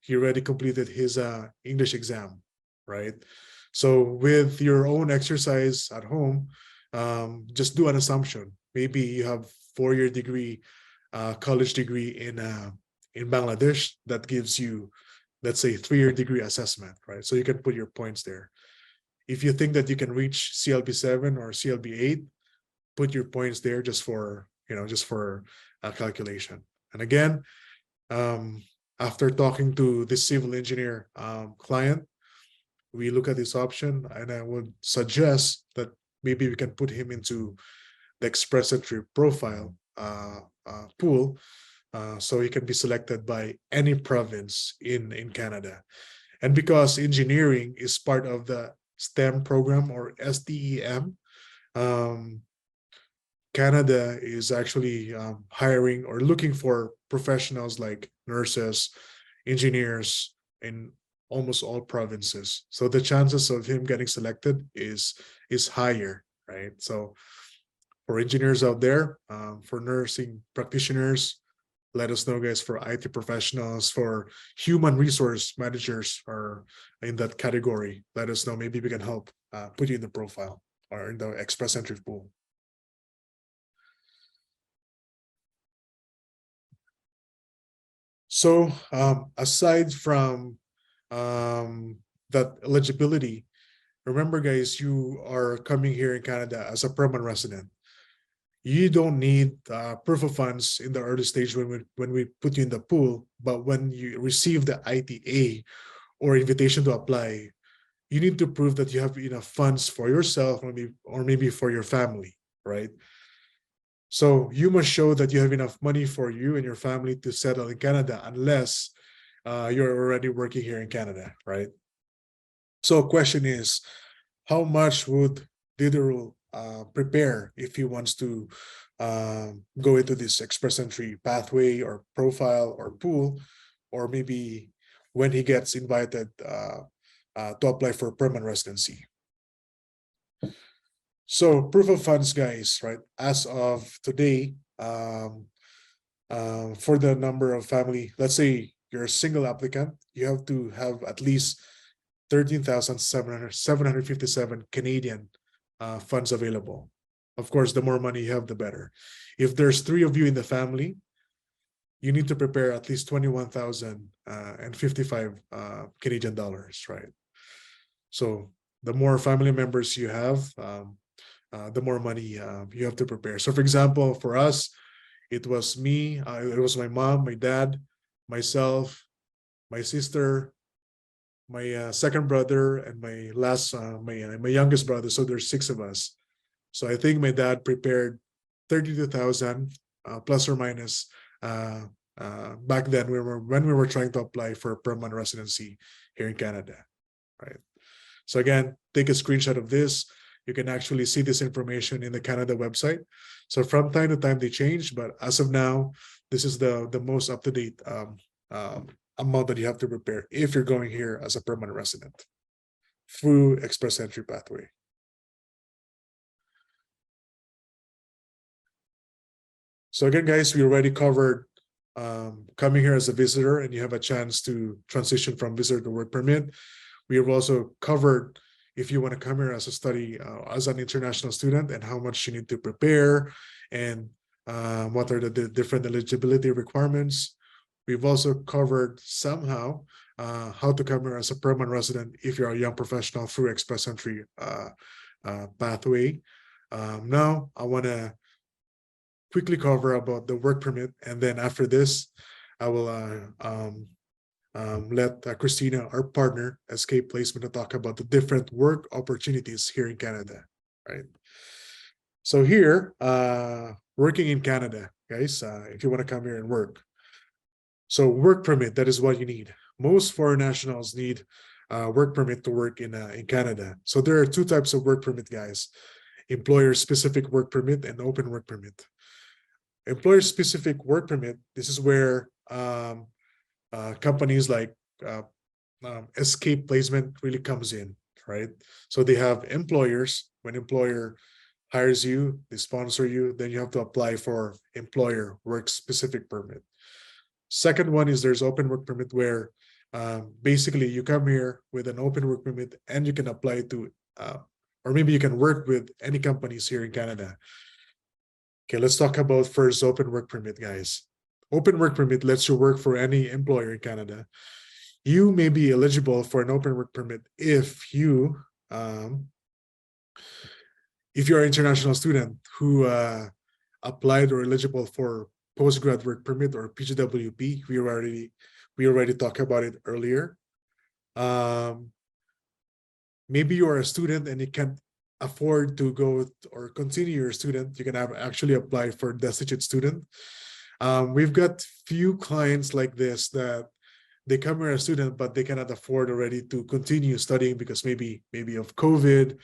He already completed his English exam, right? So with your own exercise at home, just do an assumption. Maybe you have 4-year degree, college degree in Bangladesh that gives you, let's say, 3-year degree assessment, right? So you can put your points there. If you think that you can reach CLB 7 or CLB 8, put your points there just for a calculation. And again, after talking to this civil engineer client, we look at this option, and I would suggest that maybe we can put him into the Express Entry profile pool, so he can be selected by any province in Canada. And because engineering is part of the STEM program or STEM, Canada is actually hiring or looking for professionals like nurses, engineers in almost all provinces. So the chances of him getting selected is higher, right? So for engineers out there, for nursing practitioners, let us know, guys. For IT professionals, for human resource managers are in that category, let us know. Maybe we can help put you in the profile or in the Express Entry pool. So aside from that eligibility, remember guys, you are coming here in Canada as a permanent resident. You don't need proof of funds in the early stage when we put you in the pool, but when you receive the ITA or invitation to apply, you need to prove that you have enough funds for yourself, or maybe for your family, right? So you must show that you have enough money for you and your family to settle in Canada, unless you're already working here in Canada, right? So question is, how much would Diderot prepare if he wants to go into this express entry pathway or profile or pool, or maybe when he gets invited to apply for permanent residency? So proof of funds, guys, right? As of today, for the number of family, let's say you're a single applicant, you have to have at least 13,757 Canadian funds available. Of course, the more money you have, the better. If there's 3 of you in the family, you need to prepare at least 21,055 Canadian dollars, right? So the more family members you have, the more money you have to prepare. So for example, for us, it was me, it was my mom, my dad, myself, my sister, my second brother, and my youngest brother. So there's 6 of us. So I think my dad prepared 32,000 plus or minus back then when we were trying to apply for permanent residency here in Canada, right? So again, take a screenshot of this. You can actually see this information in the Canada website. So from time to time they change, but as of now, this is the most up-to-date amount that you have to prepare if you're going here as a permanent resident through express entry pathway. So again, guys, we already covered coming here as a visitor and you have a chance to transition from visitor to work permit. We have also covered if you want to come here as a study as an international student and how much you need to prepare and what are the different eligibility requirements. We've also covered somehow how to come here as a permanent resident if you're a young professional through express entry pathway. Now I want to quickly cover about the work permit, and then after this, I will let Christina, our partner, Escape Placement, to talk about the different work opportunities here in Canada, right? So here, working in Canada, guys, if you want to come here and work. So work permit, that is what you need. Most foreign nationals need work permit to work in Canada. So there are 2 types of work permit, guys. Employer-specific work permit and open work permit. Employer-specific work permit, this is where companies like Escape Placement really comes in, right? So they have employers. When employer hires you, they sponsor you, then you have to apply for employer work-specific permit. Second one is there's open work permit, where basically you come here with an open work permit and you can apply to, or maybe you can work with any companies here in Canada. Okay, let's talk about first open work permit, guys. Open work permit lets you work for any employer in Canada. You may be eligible for an open work permit if you're an international student who applied or eligible for postgrad work permit or PGWP. We already talked about it earlier. Maybe you are a student and you can't afford to go or continue your student. You can actually apply for destitute student. We've got few clients like this that they come here as a student, but they cannot afford already to continue studying because maybe of COVID,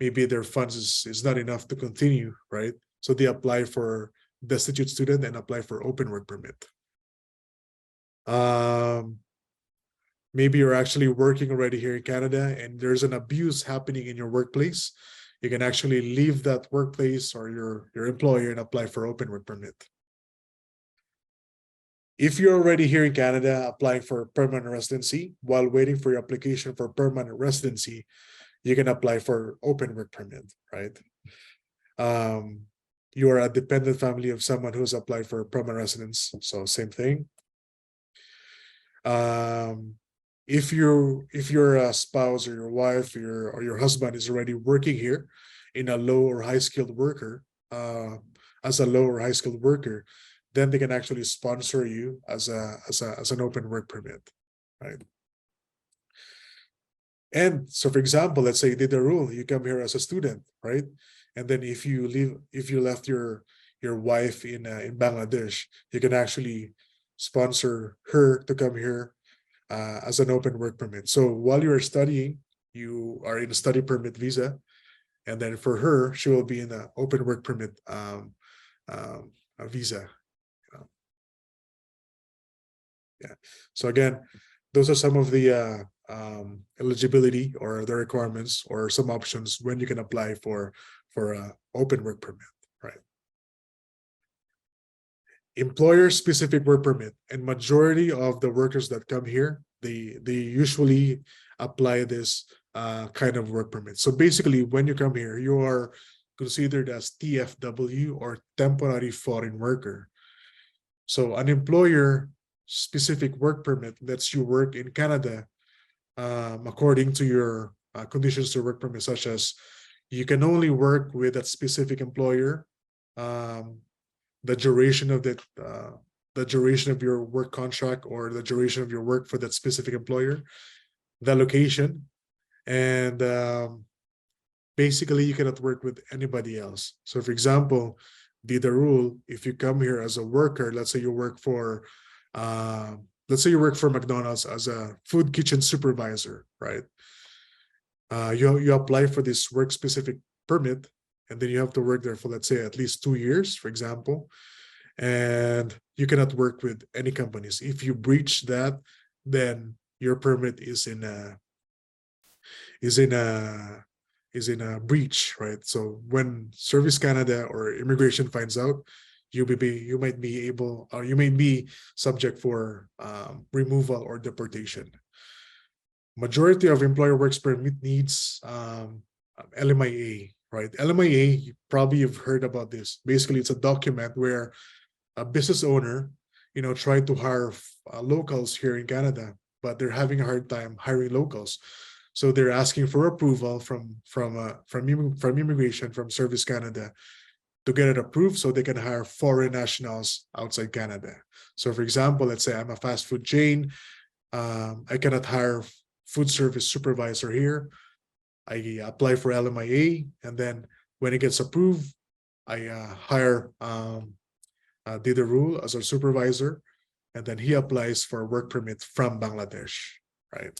maybe their funds is not enough to continue, right? So they apply for destitute student and apply for open work permit. Maybe you're actually working already here in Canada and there's an abuse happening in your workplace. You can actually leave that workplace or your employer and apply for open work permit. If you're already here in Canada applying for permanent residency, while waiting for your application for permanent residency, you can apply for open work permit, right? You are a dependent family of someone who's applied for permanent residence, so same thing. if your spouse or your wife or your husband is already working here in a low or high skilled worker, as a low or high skilled worker, then they can actually sponsor you as an open work permit, right? And so, for example, let's say you did a rule, you come here as a student, right? And then if you left your wife in Bangladesh, you can actually sponsor her to come here as an open work permit. So while you are studying, you are in a study permit visa, and then for her, she will be in an open work permit a visa. Yeah. So again, those are some of the eligibility or the requirements or some options when you can apply for a open work permit, right? Employer specific work permit, and majority of the workers that come here, they usually apply this kind of work permit. So basically, when you come here, you are considered as TFW or temporary foreign worker. So an employer specific work permit lets you work in Canada according to your conditions to work permit, such as you can only work with that specific employer, the duration of the duration of your work contract or the duration of your work for that specific employer, the location, and basically you cannot work with anybody else. So for example, the rule, if you come here as a worker, let's say you work for McDonald's as a food kitchen supervisor, right? You apply for this work specific permit, and then you have to work there for, let's say, at least 2 years, for example, and you cannot work with any companies. If you breach that, then your permit is in a breach, right? So when Service Canada or immigration finds out, you might be subject for removal or deportation. Majority of employer works permit needs LMIA, right? LMIA, you've heard about this. Basically, it's a document where a business owner, tried to hire locals here in Canada, but they're having a hard time hiring locals. So they're asking for approval from immigration, from Service Canada, to get it approved so they can hire foreign nationals outside Canada. So for example, let's say I'm a fast food chain. I cannot hire food service supervisor here. I apply for LMIA, and then when it gets approved, I hire Dida Rule as our supervisor, and then he applies for a work permit from Bangladesh, right?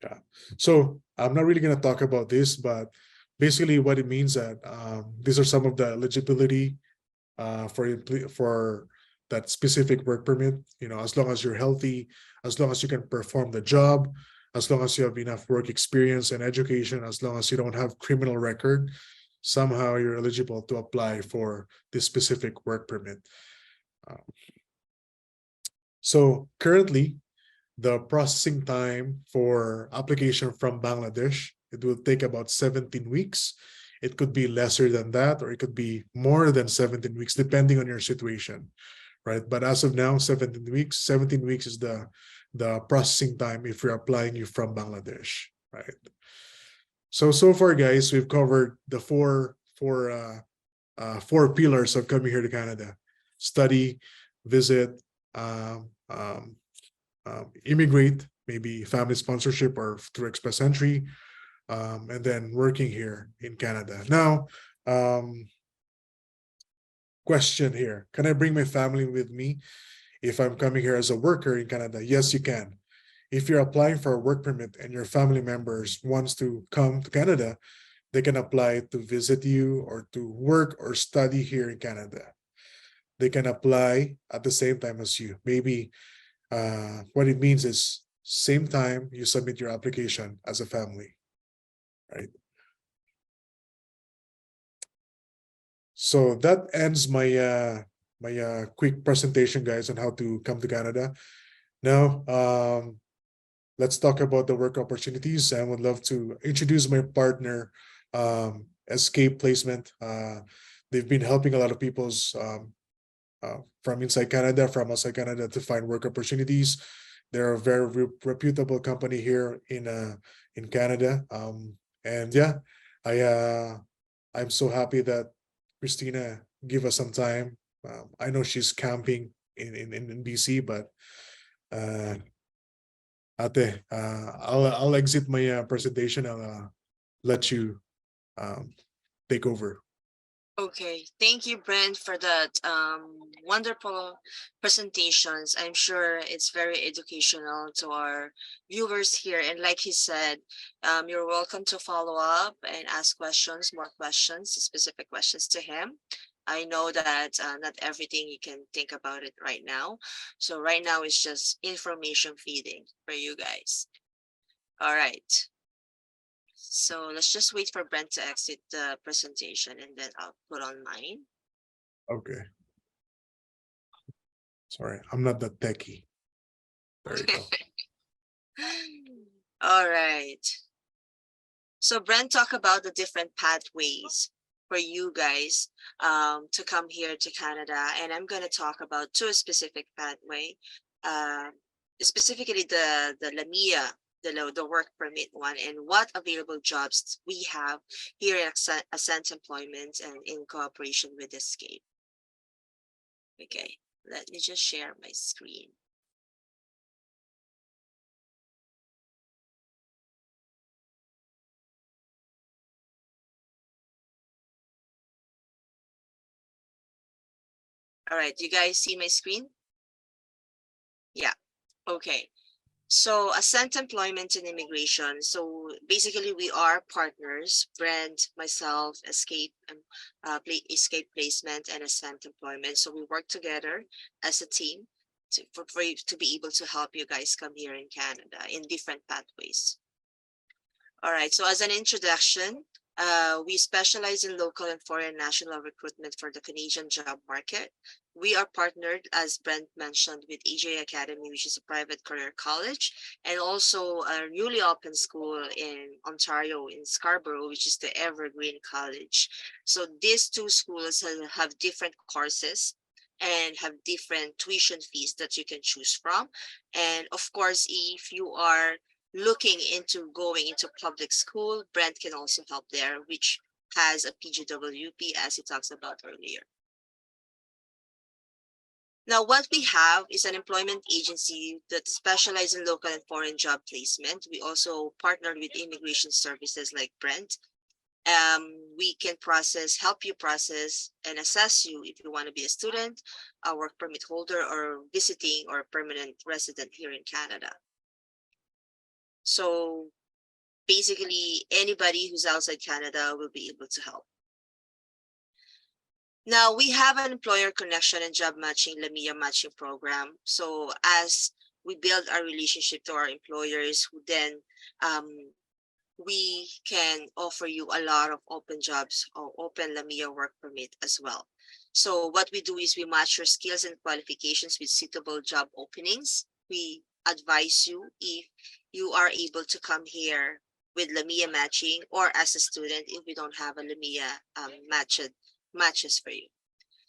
Yeah. So I'm not really going to talk about this, but basically what it means that these are some of the eligibility for that specific work permit. As long as you're healthy, as long as you can perform the job, as long as you have enough work experience and education, as long as you don't have criminal record, somehow you're eligible to apply for this specific work permit. So currently, the processing time for application from Bangladesh, it will take about 17 weeks. It could be lesser than that, or it could be more than 17 weeks, depending on your situation, right? But as of now, 17 weeks. 17 weeks is the processing time if you're applying you from Bangladesh, right? So far, guys, we've covered the four pillars of coming here to Canada: study, visit, immigrate, maybe family sponsorship or through express entry, and then working here in Canada. Now, question here: can I bring my family with me if I'm coming here as a worker in Canada? Yes, you can. If you're applying for a work permit and your family members wants to come to Canada, they can apply to visit you or to work or study here in Canada. They can apply at the same time as you. Maybe what it means is same time you submit your application as a family, right? So that ends my quick presentation, guys, on how to come to Canada. Now, let's talk about the work opportunities. I would love to introduce my partner, Escape Placement. They've been helping a lot of people's from inside Canada, from outside Canada to find work opportunities. They're a very reputable company here in Canada. And yeah, I'm so happy that Christina give us some time. I know she's camping in BC, but Ate, I'll exit my presentation. I'll let you take over. Okay, thank you, Brent, for that wonderful presentations. I'm sure it's very educational to our viewers here. And like he said, you're welcome to follow up and ask questions, more questions, specific questions to him. I know that not everything you can think about it right now. So right now it's just information feeding for you guys. All right. So let's just wait for Brent to exit the presentation and then I'll put on mine. Okay. Sorry, I'm not that techie. There you go. All right. So Brent talked about the different pathways for you guys to come here to Canada. And I'm going to talk about two specific pathway, specifically the LAMIA, the work permit one, and what available jobs we have here at Ascent Employment and in cooperation with Escape. Okay, let me just share my screen. All right, you guys see my screen? Yeah, okay. So Ascent Employment and Immigration. So basically we are partners, Brent, myself, Escape Placement and Ascent Employment. So we work together as a team for you to be able to help you guys come here in Canada in different pathways. All right, so as an introduction, we specialize in local and foreign national recruitment for the Canadian job market. We are partnered, as Brent mentioned, with AJ Academy, which is a private career college, and also a newly opened school in Ontario, in Scarborough, which is the Evergreen College. So these two schools have different courses and have different tuition fees that you can choose from. And of course, if you are looking into going into public school, Brent can also help there, which has a PGWP, as he talks about earlier. Now, what we have is an employment agency that specializes in local and foreign job placement. We also partnered with immigration services like Brent. We can help you process and assess you if you want to be a student, a work permit holder, or visiting or permanent resident here in Canada. So basically, anybody who's outside Canada will be able to help. Now, we have an employer connection and job matching, LAMIA matching program. So as we build our relationship to our employers, who then we can offer you a lot of open jobs or open LAMIA work permit as well. So what we do is we match your skills and qualifications with suitable job openings. We advise you if you are able to come here with LAMIA matching, or as a student if we don't have a LAMIA matches for you.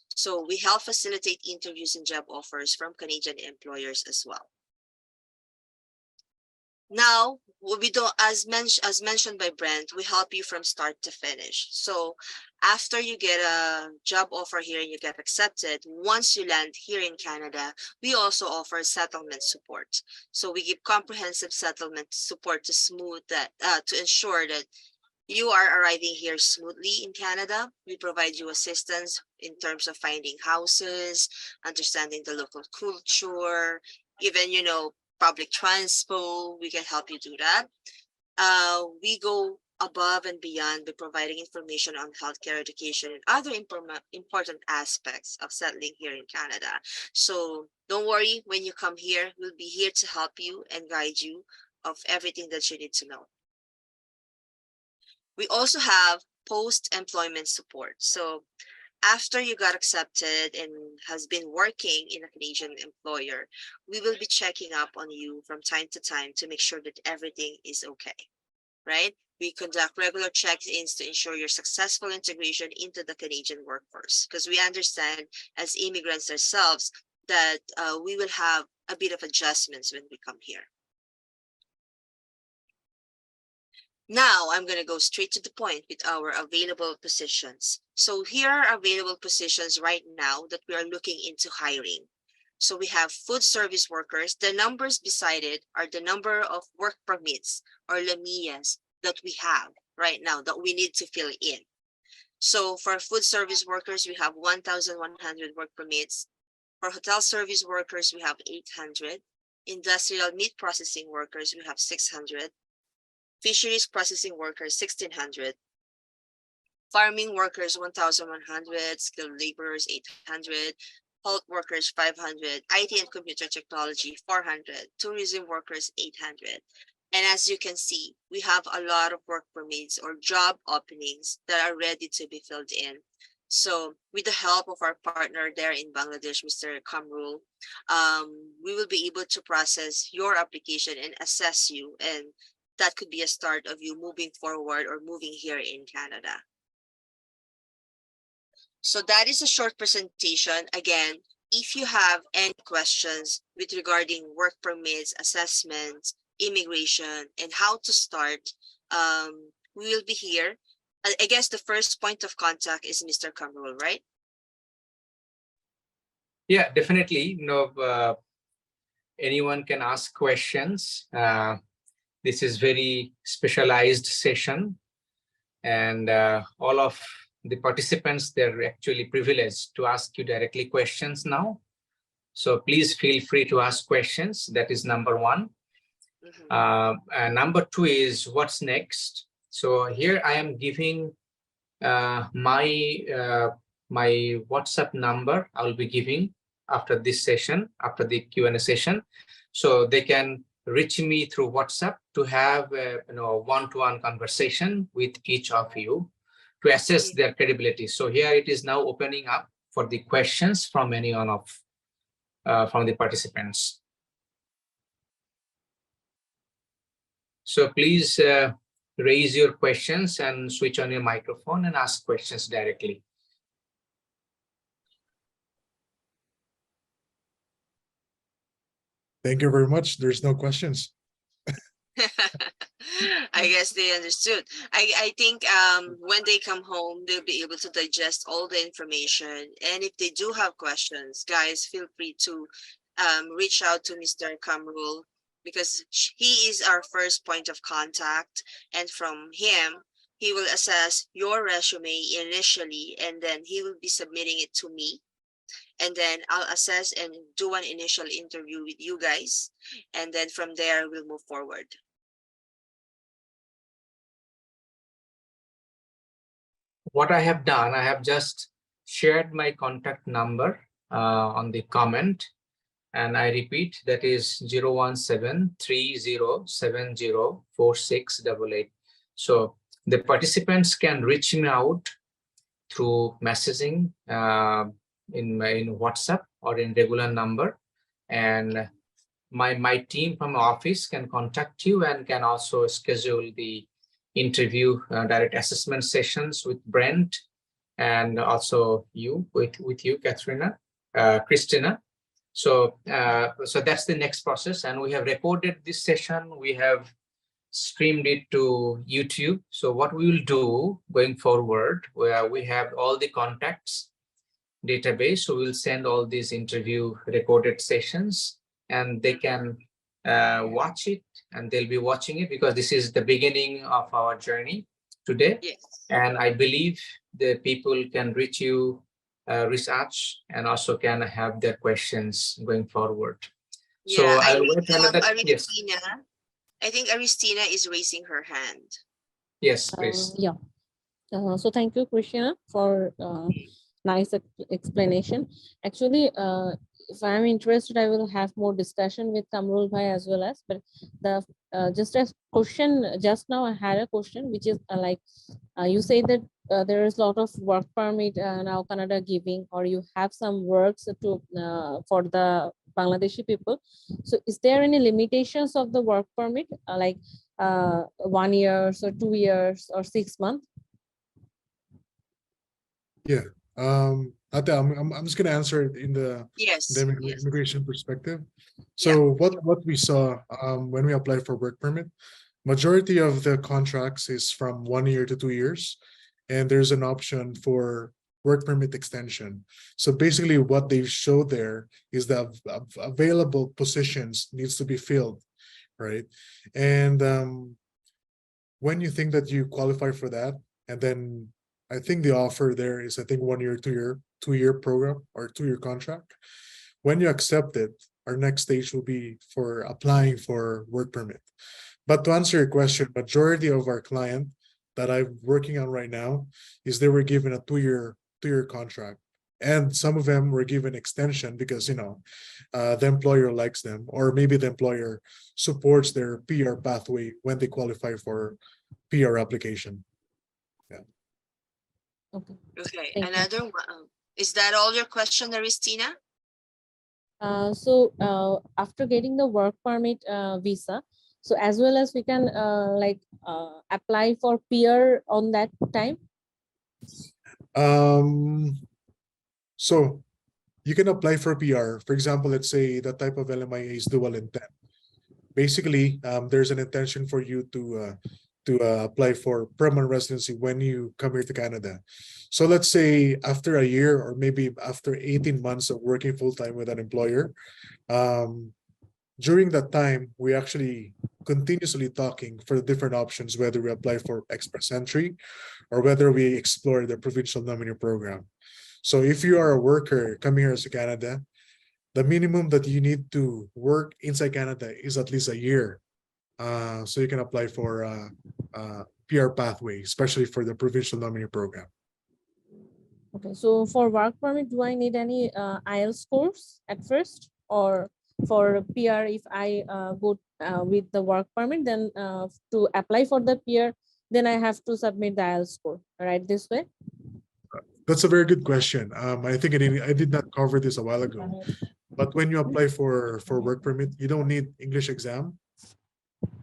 So we help facilitate interviews and job offers from Canadian employers as well. Now, we do, as mentioned by Brent, we help you from start to finish. So after you get a job offer here and you get accepted, once you land here in Canada, we also offer settlement support. So we give comprehensive settlement support to smooth that, to ensure that you are arriving here smoothly in Canada. We provide you assistance in terms of finding houses, understanding the local culture, even, public transport. We can help you do that. We go above and beyond by providing information on healthcare, education, and other important aspects of settling here in Canada. So don't worry, when you come here, we'll be here to help you and guide you of everything that you need to know. We also have post-employment support. So after you got accepted and has been working in a Canadian employer, we will be checking up on you from time to time to make sure that everything is okay, right? We conduct regular check-ins to ensure your successful integration into the Canadian workforce, because we understand as immigrants ourselves that we will have a bit of adjustments when we come here. Now I'm going to go straight to the point with our available positions. So here are available positions right now that we are looking into hiring. So we have food service workers. The numbers beside it are the number of work permits or LAMIAs that we have right now that we need to fill in. So for food service workers, we have 1,100 work permits. For hotel service workers, we have 800. Industrial meat processing workers, we have 600. Fisheries processing workers, 1,600. Farming workers, 1,100. Skilled laborers, 800. Health workers, 500. IT and computer technology, 400. Tourism workers, 800. And as you can see, we have a lot of work permits or job openings that are ready to be filled in. So with the help of our partner there in Bangladesh, Mr. Kamrul, we will be able to process your application and assess you, and that could be a start of you moving forward or moving here in Canada. So that is a short presentation. Again, if you have any questions with regarding work permits, assessments, immigration, and how to start, we will be here. I guess the first point of contact is Mr. Kamrul, right? Yeah, definitely. Anyone can ask questions. This is very specialized session, and all of the participants, they're actually privileged to ask you directly questions now. So please feel free to ask questions. That is number one. And number two is what's next. So here I am giving my WhatsApp number. I'll be giving after this session, after the Q&A session, so they can reach me through WhatsApp to have a one-to-one conversation with each of you to assess their credibility. So here it is now opening up for the questions from any one of from the participants. So please raise your questions and switch on your microphone and ask questions directly. Thank you very much. There's no questions. I guess they understood. I think when they come home, they'll be able to digest all the information. And if they do have questions, guys, feel free to reach out to Mr. Kamrul, because he is our first point of contact. And from him, he will assess your resume initially, and then he will be submitting it to me. And then I'll assess and do an initial interview with you guys. And then from there, we'll move forward. What I have done, I have just shared my contact number on the comment. And I repeat, that is 017-3070-4688. So the participants can reach me out through messaging in WhatsApp or in regular number. And my team from office can contact you and can also schedule the interview direct assessment sessions with Brent, and also you with you, Christina. So so that's the next process, and we have recorded this session. We have streamed it to YouTube. So what we will do going forward, where we have all the contacts database, so we'll send all these interview recorded sessions, and they can watch it, and they'll be watching it because this is the beginning of our journey today. Yes. And I believe the people can reach you, research, and also can have their questions going forward. Yeah, So I I'll wait another. Yes. I think Aristina is raising her hand. Yes, please. Yeah. So thank you, Christina, for nice explanation. Actually, if I'm interested, I will have more discussion with Kamrul Bhai as well as, but the just a question, just now I had a question, which is like, you say that there is a lot of work permit now Canada giving, or you have some works to for the Bangladeshi people. So is there any limitations of the work permit? Like 1 year, or 2 years, or 6 months? Ate, I'm just gonna answer it in the Yes, yes. immigration perspective. So what we saw when we applied for work permit, majority of the contracts is from 1 year to 2 years, and there's an option for work permit extension. So basically what they show there is that available positions needs to be filled, right? And when you think that you qualify for that, and then I think the offer there is, I think 1 year, 2 year program or 2 year contract. When you accept it, our next stage will be for applying for work permit. But to answer your question, majority of our client that I'm working on right now is they were given a 2 year contract. And some of them were given extension because, the employer likes them, or maybe the employer supports their PR pathway when they qualify for PR application. Okay. Okay, Thank you. another one. Is that all your question, Aristina? So after getting the work permit visa, so as well as we can apply for PR on that time. So you can apply for PR. For example, let's say the type of LMIA is dual intent. Basically, there's an intention for you to apply for permanent residency when you come here to Canada. So let's say after a year or maybe after 18 months of working full-time with an employer, during that time, we actually continuously talking for the different options, whether we apply for express entry or whether we explore the provincial nominee program. So if you are a worker coming here to Canada, the minimum that you need to work inside Canada is at least a year. So you can apply for PR pathway, especially for the provincial nominee program. Okay, so for work permit, do I need any IELTS course at first, or for PR, if I go with the work permit, then to apply for the PR, then I have to submit the IELTS score, right? This way. That's a very good question. I think I did not cover this a while ago, but when you apply for work permit, you don't need English exam.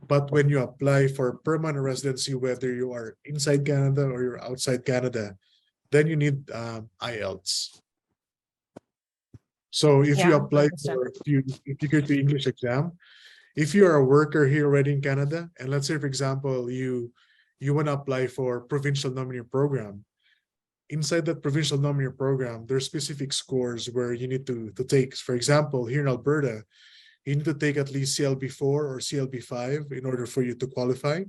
But when you apply for permanent residency, whether you are inside Canada or you're outside Canada, then you need IELTS. So if you apply for, if you go to English exam, if you are a worker here already in Canada, and let's say, for example, you want to apply for provincial nominee program, inside that provincial nominee program, there's specific scores where you need to take. For example, here in Alberta, you need to take at least CLB4 or CLB5 in order for you to qualify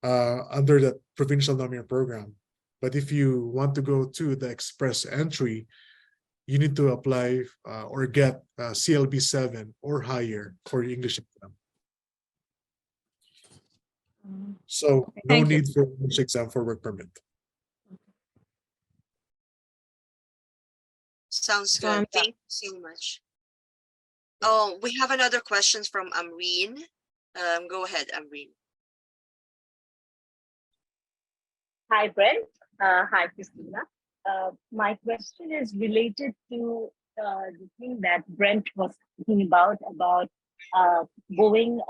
under that provincial nominee program. But if you want to go to the express entry, you need to apply or get CLB7 or higher for the English exam. So no need for English exam for work permit. Sounds good. Thank you so much. Oh, we have another question from Amreen. Go ahead, Amreen. Hi, Brent. Hi, Christina. My question is related to the thing that Brent was talking about going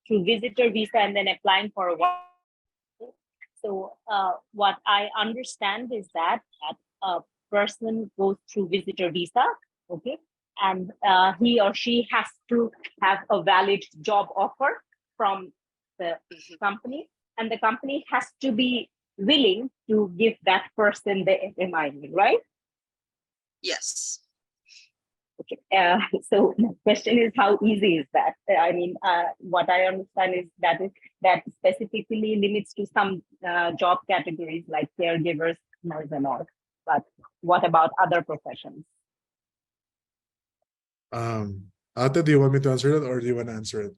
through visitor visa and then applying for a work. So what I understand is that a person goes through visitor visa, okay, and he or she has to have a valid job offer from the company, and the company has to be willing to give that person the MIA, right? Yes. Okay. So the question is, how easy is that? I mean, what I understand is that specifically limits to some job categories like caregivers, nurse, and all. But what about other professions? Ate, do you want me to answer that, or do you want to answer it?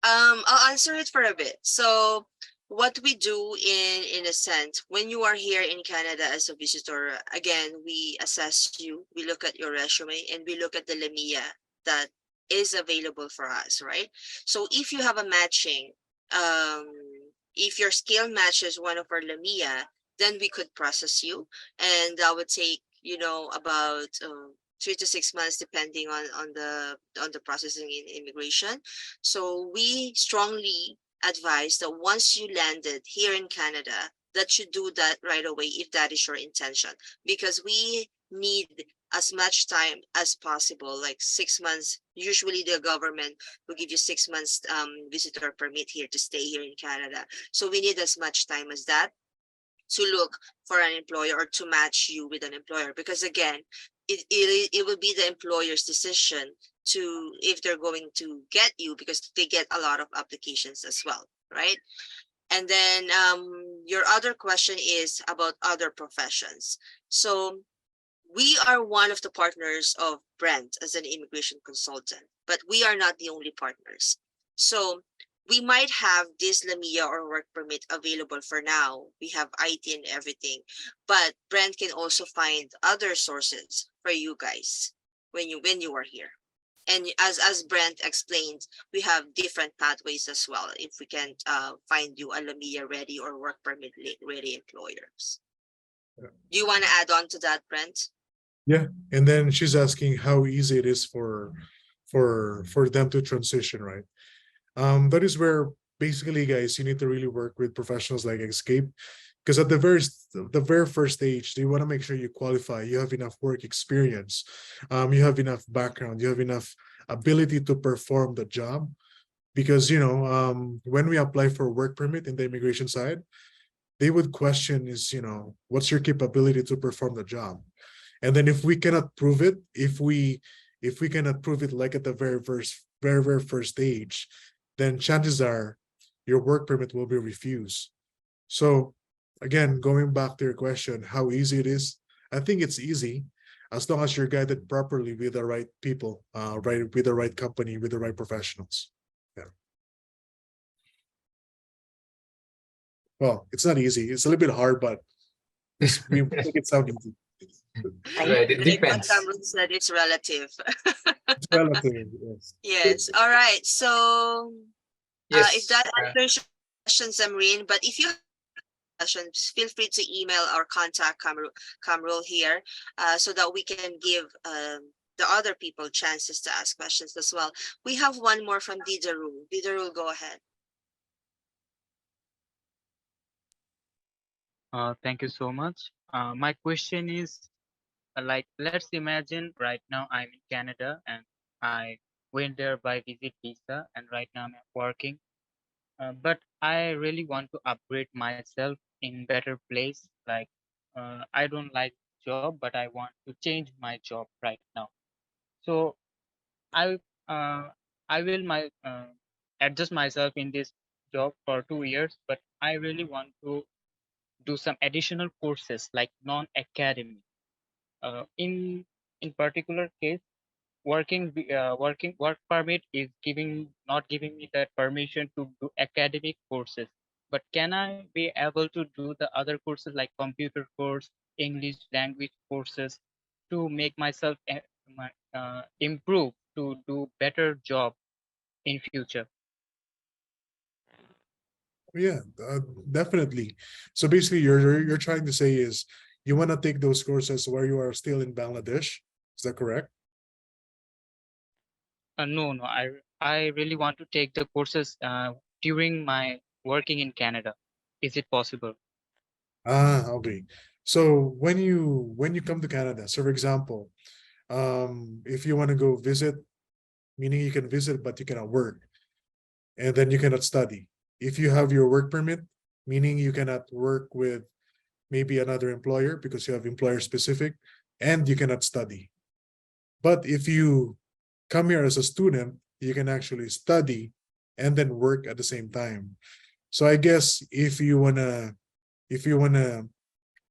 I'll answer it for a bit. So what we do in a sense, when you are here in Canada as a visitor, again, we assess you, we look at your resume, and we look at the LMIA that is available for us, right? So if you have a matching, if your skill matches one of our LMIA, then we could process you, and that would take, about 3 to 6 months, depending on the processing in immigration. So we strongly advise that once you landed here in Canada, that you do that right away if that is your intention, because we need as much time as possible, like 6 months. Usually the government will give you 6 months visitor permit here to stay here in Canada. So we need as much time as that to look for an employer or to match you with an employer, because again, it will be the employer's decision to if they're going to get you, because they get a lot of applications as well, right? And then your other question is about other professions. So we are one of the partners of Brent as an immigration consultant, but we are not the only partners. So we might have this Lamia or work permit available for now. We have IT and everything, but Brent can also find other sources for you guys when you are here. And as Brent explained, we have different pathways as well. If we can find you a Lamia ready or work permit ready employers. Do you want to add on to that, Brent? Yeah, and then she's asking how easy it is for them to transition, right? That is where basically, guys, you need to really work with professionals like Escape, because at the very first stage, you want to make sure you qualify, you have enough work experience, you have enough background, you have enough ability to perform the job. Because when we apply for work permit in the immigration side, they would question is what's your capability to perform the job. And then if we cannot prove it, if we cannot prove it like at the very first stage, then chances are your work permit will be refused. So again, going back to your question, how easy it is, I think it's easy as long as you're guided properly with the right people, right, with the right company, with the right professionals. Yeah. Well, it's not easy. It's a little bit hard, but we make it sound easy. Right, it Like what depends. Kamrul said, it's relative. It's relative, yes. Yes. All right. So if Yes. that answers your question, Zamreen, but if you have questions, feel free to email or contact Kamrul here so that we can give the other people chances to ask questions as well. We have one more from Didarul. Didarul, go ahead. Thank you so much. My question is like, let's imagine right now I'm in Canada and I went there by visit visa and right now I'm working. But I really want to upgrade myself in better place. Like, I don't like job, but I want to change my job right now. So I uh, I will adjust myself in this job for 2 years, but I really want to do some additional courses like non-academic. In particular case, working work permit is not giving me that permission to do academic courses. But can I be able to do the other courses like computer course, English language courses to make myself improve to do better job in future? Yeah, definitely. So basically, you're trying to say is you want to take those courses while you are still in Bangladesh. Is that correct? No, I really want to take the courses during my working in Canada. Is it possible? Okay. So when you come to Canada, so for example, if you want to go visit, meaning you can visit but you cannot work, and then you cannot study. If you have your work permit, meaning you cannot work with maybe another employer because you have employer specific, and you cannot study. But if you come here as a student, you can actually study and then work at the same time. So I guess if you wanna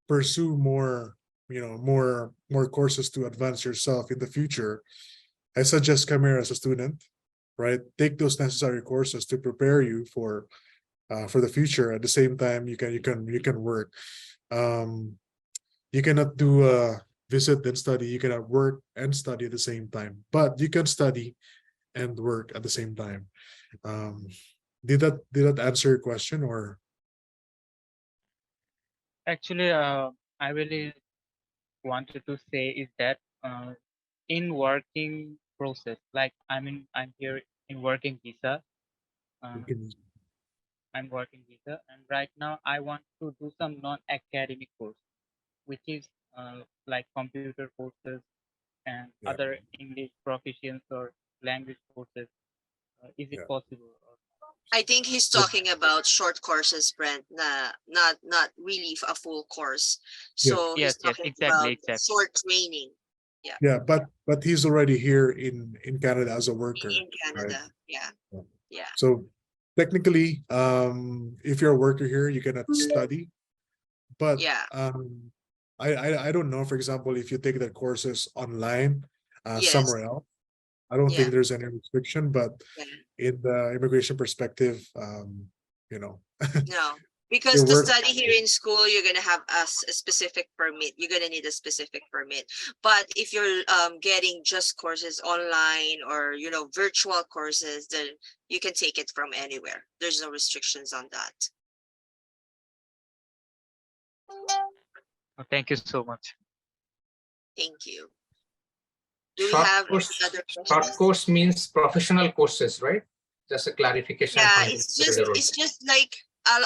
pursue more, more courses to advance yourself in the future, I suggest come here as a student, right? Take those necessary courses to prepare you for the future. At the same time, you can work. You cannot do visit and study. You cannot work and study at the same time, but you can study and work at the same time. Um, did that answer your question or? Actually, I really wanted to say is that in working process, like I'm here in working visa. I'm working visa, and right now I want to do some non-academic course, which is like computer courses and Yeah. other English proficiency or language courses. Is it Yeah. possible? I think he's talking about short courses, Brent, not really a full course. So he's Yes, talking exactly, about exactly. short training Yeah, but he's already here in Canada as a worker, in right? Canada. Yeah. Yeah. Yeah. So technically, if you're a worker here, you cannot study. But Yeah. I don't know. For example, if you take the courses online Yes. somewhere else, I don't Yeah. think there's any restriction. But Yeah. in the immigration perspective, you know, No, because your to work. study here in school, you're gonna have a specific permit. You're gonna need a specific permit. But if you're getting just courses online or virtual courses, then you can take it from anywhere. There's no restrictions on that. Thank you so much. Thank you. Do we Short have course, any other short questions? course means professional courses, right? Just a clarification Yeah, from it's the just like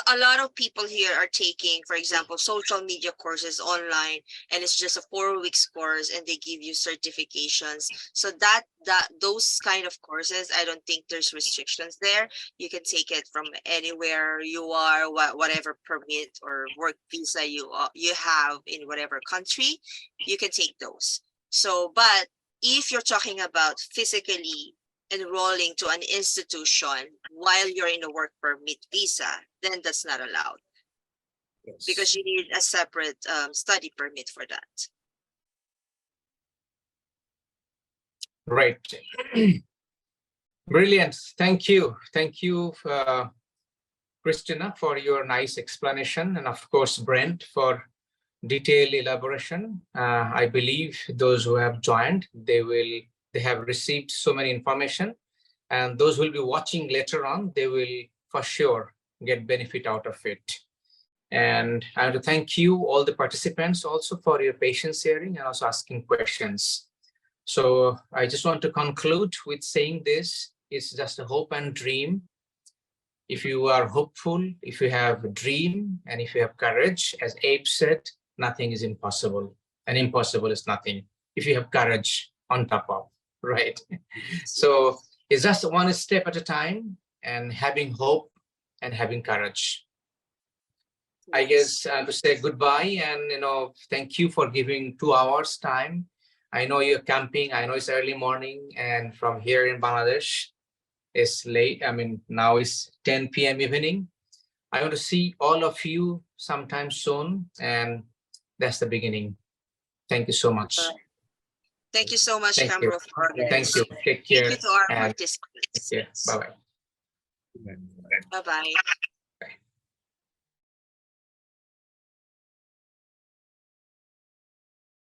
a lot of people here are taking, for example, social media courses online, and it's just a 4 weeks course, and they give you certifications. So those kind of courses, I don't think there's restrictions there. You can take it from anywhere you are, whatever permit or work visa you have in whatever country, you can take those. So, but if you're talking about physically enrolling to an institution while you're in a work permit visa, then that's not allowed because you need a separate study permit for that. Right. Brilliant. Thank you. Thank you, Christina, for your nice explanation. And of course, Brent, for detailed elaboration. I believe those who have joined, they have received so many information, and those who will be watching later on, they will for sure get benefit out of it. And I want to thank you, all the participants, also for your patience hearing and also asking questions. So I just want to conclude with saying this is just a hope and dream. If you are hopeful, if you have a dream, and if you have courage, as Abe said, nothing is impossible, and impossible is nothing if you have courage on top of, right? So it's just one step at a time, and having hope and having courage. I guess I have to say goodbye, and thank you for giving 2 hours time. I know you're camping, I know it's early morning, and from here in Bangladesh, it's late. I mean, now it's 10 p.m. evening. I want to see all of you sometime soon, and that's the beginning. Thank you so much. Thank you so much, Thank you. Kamrul, for Thank you. Take care. Thank you to our And participants. take care. Bye-bye. Bye-bye.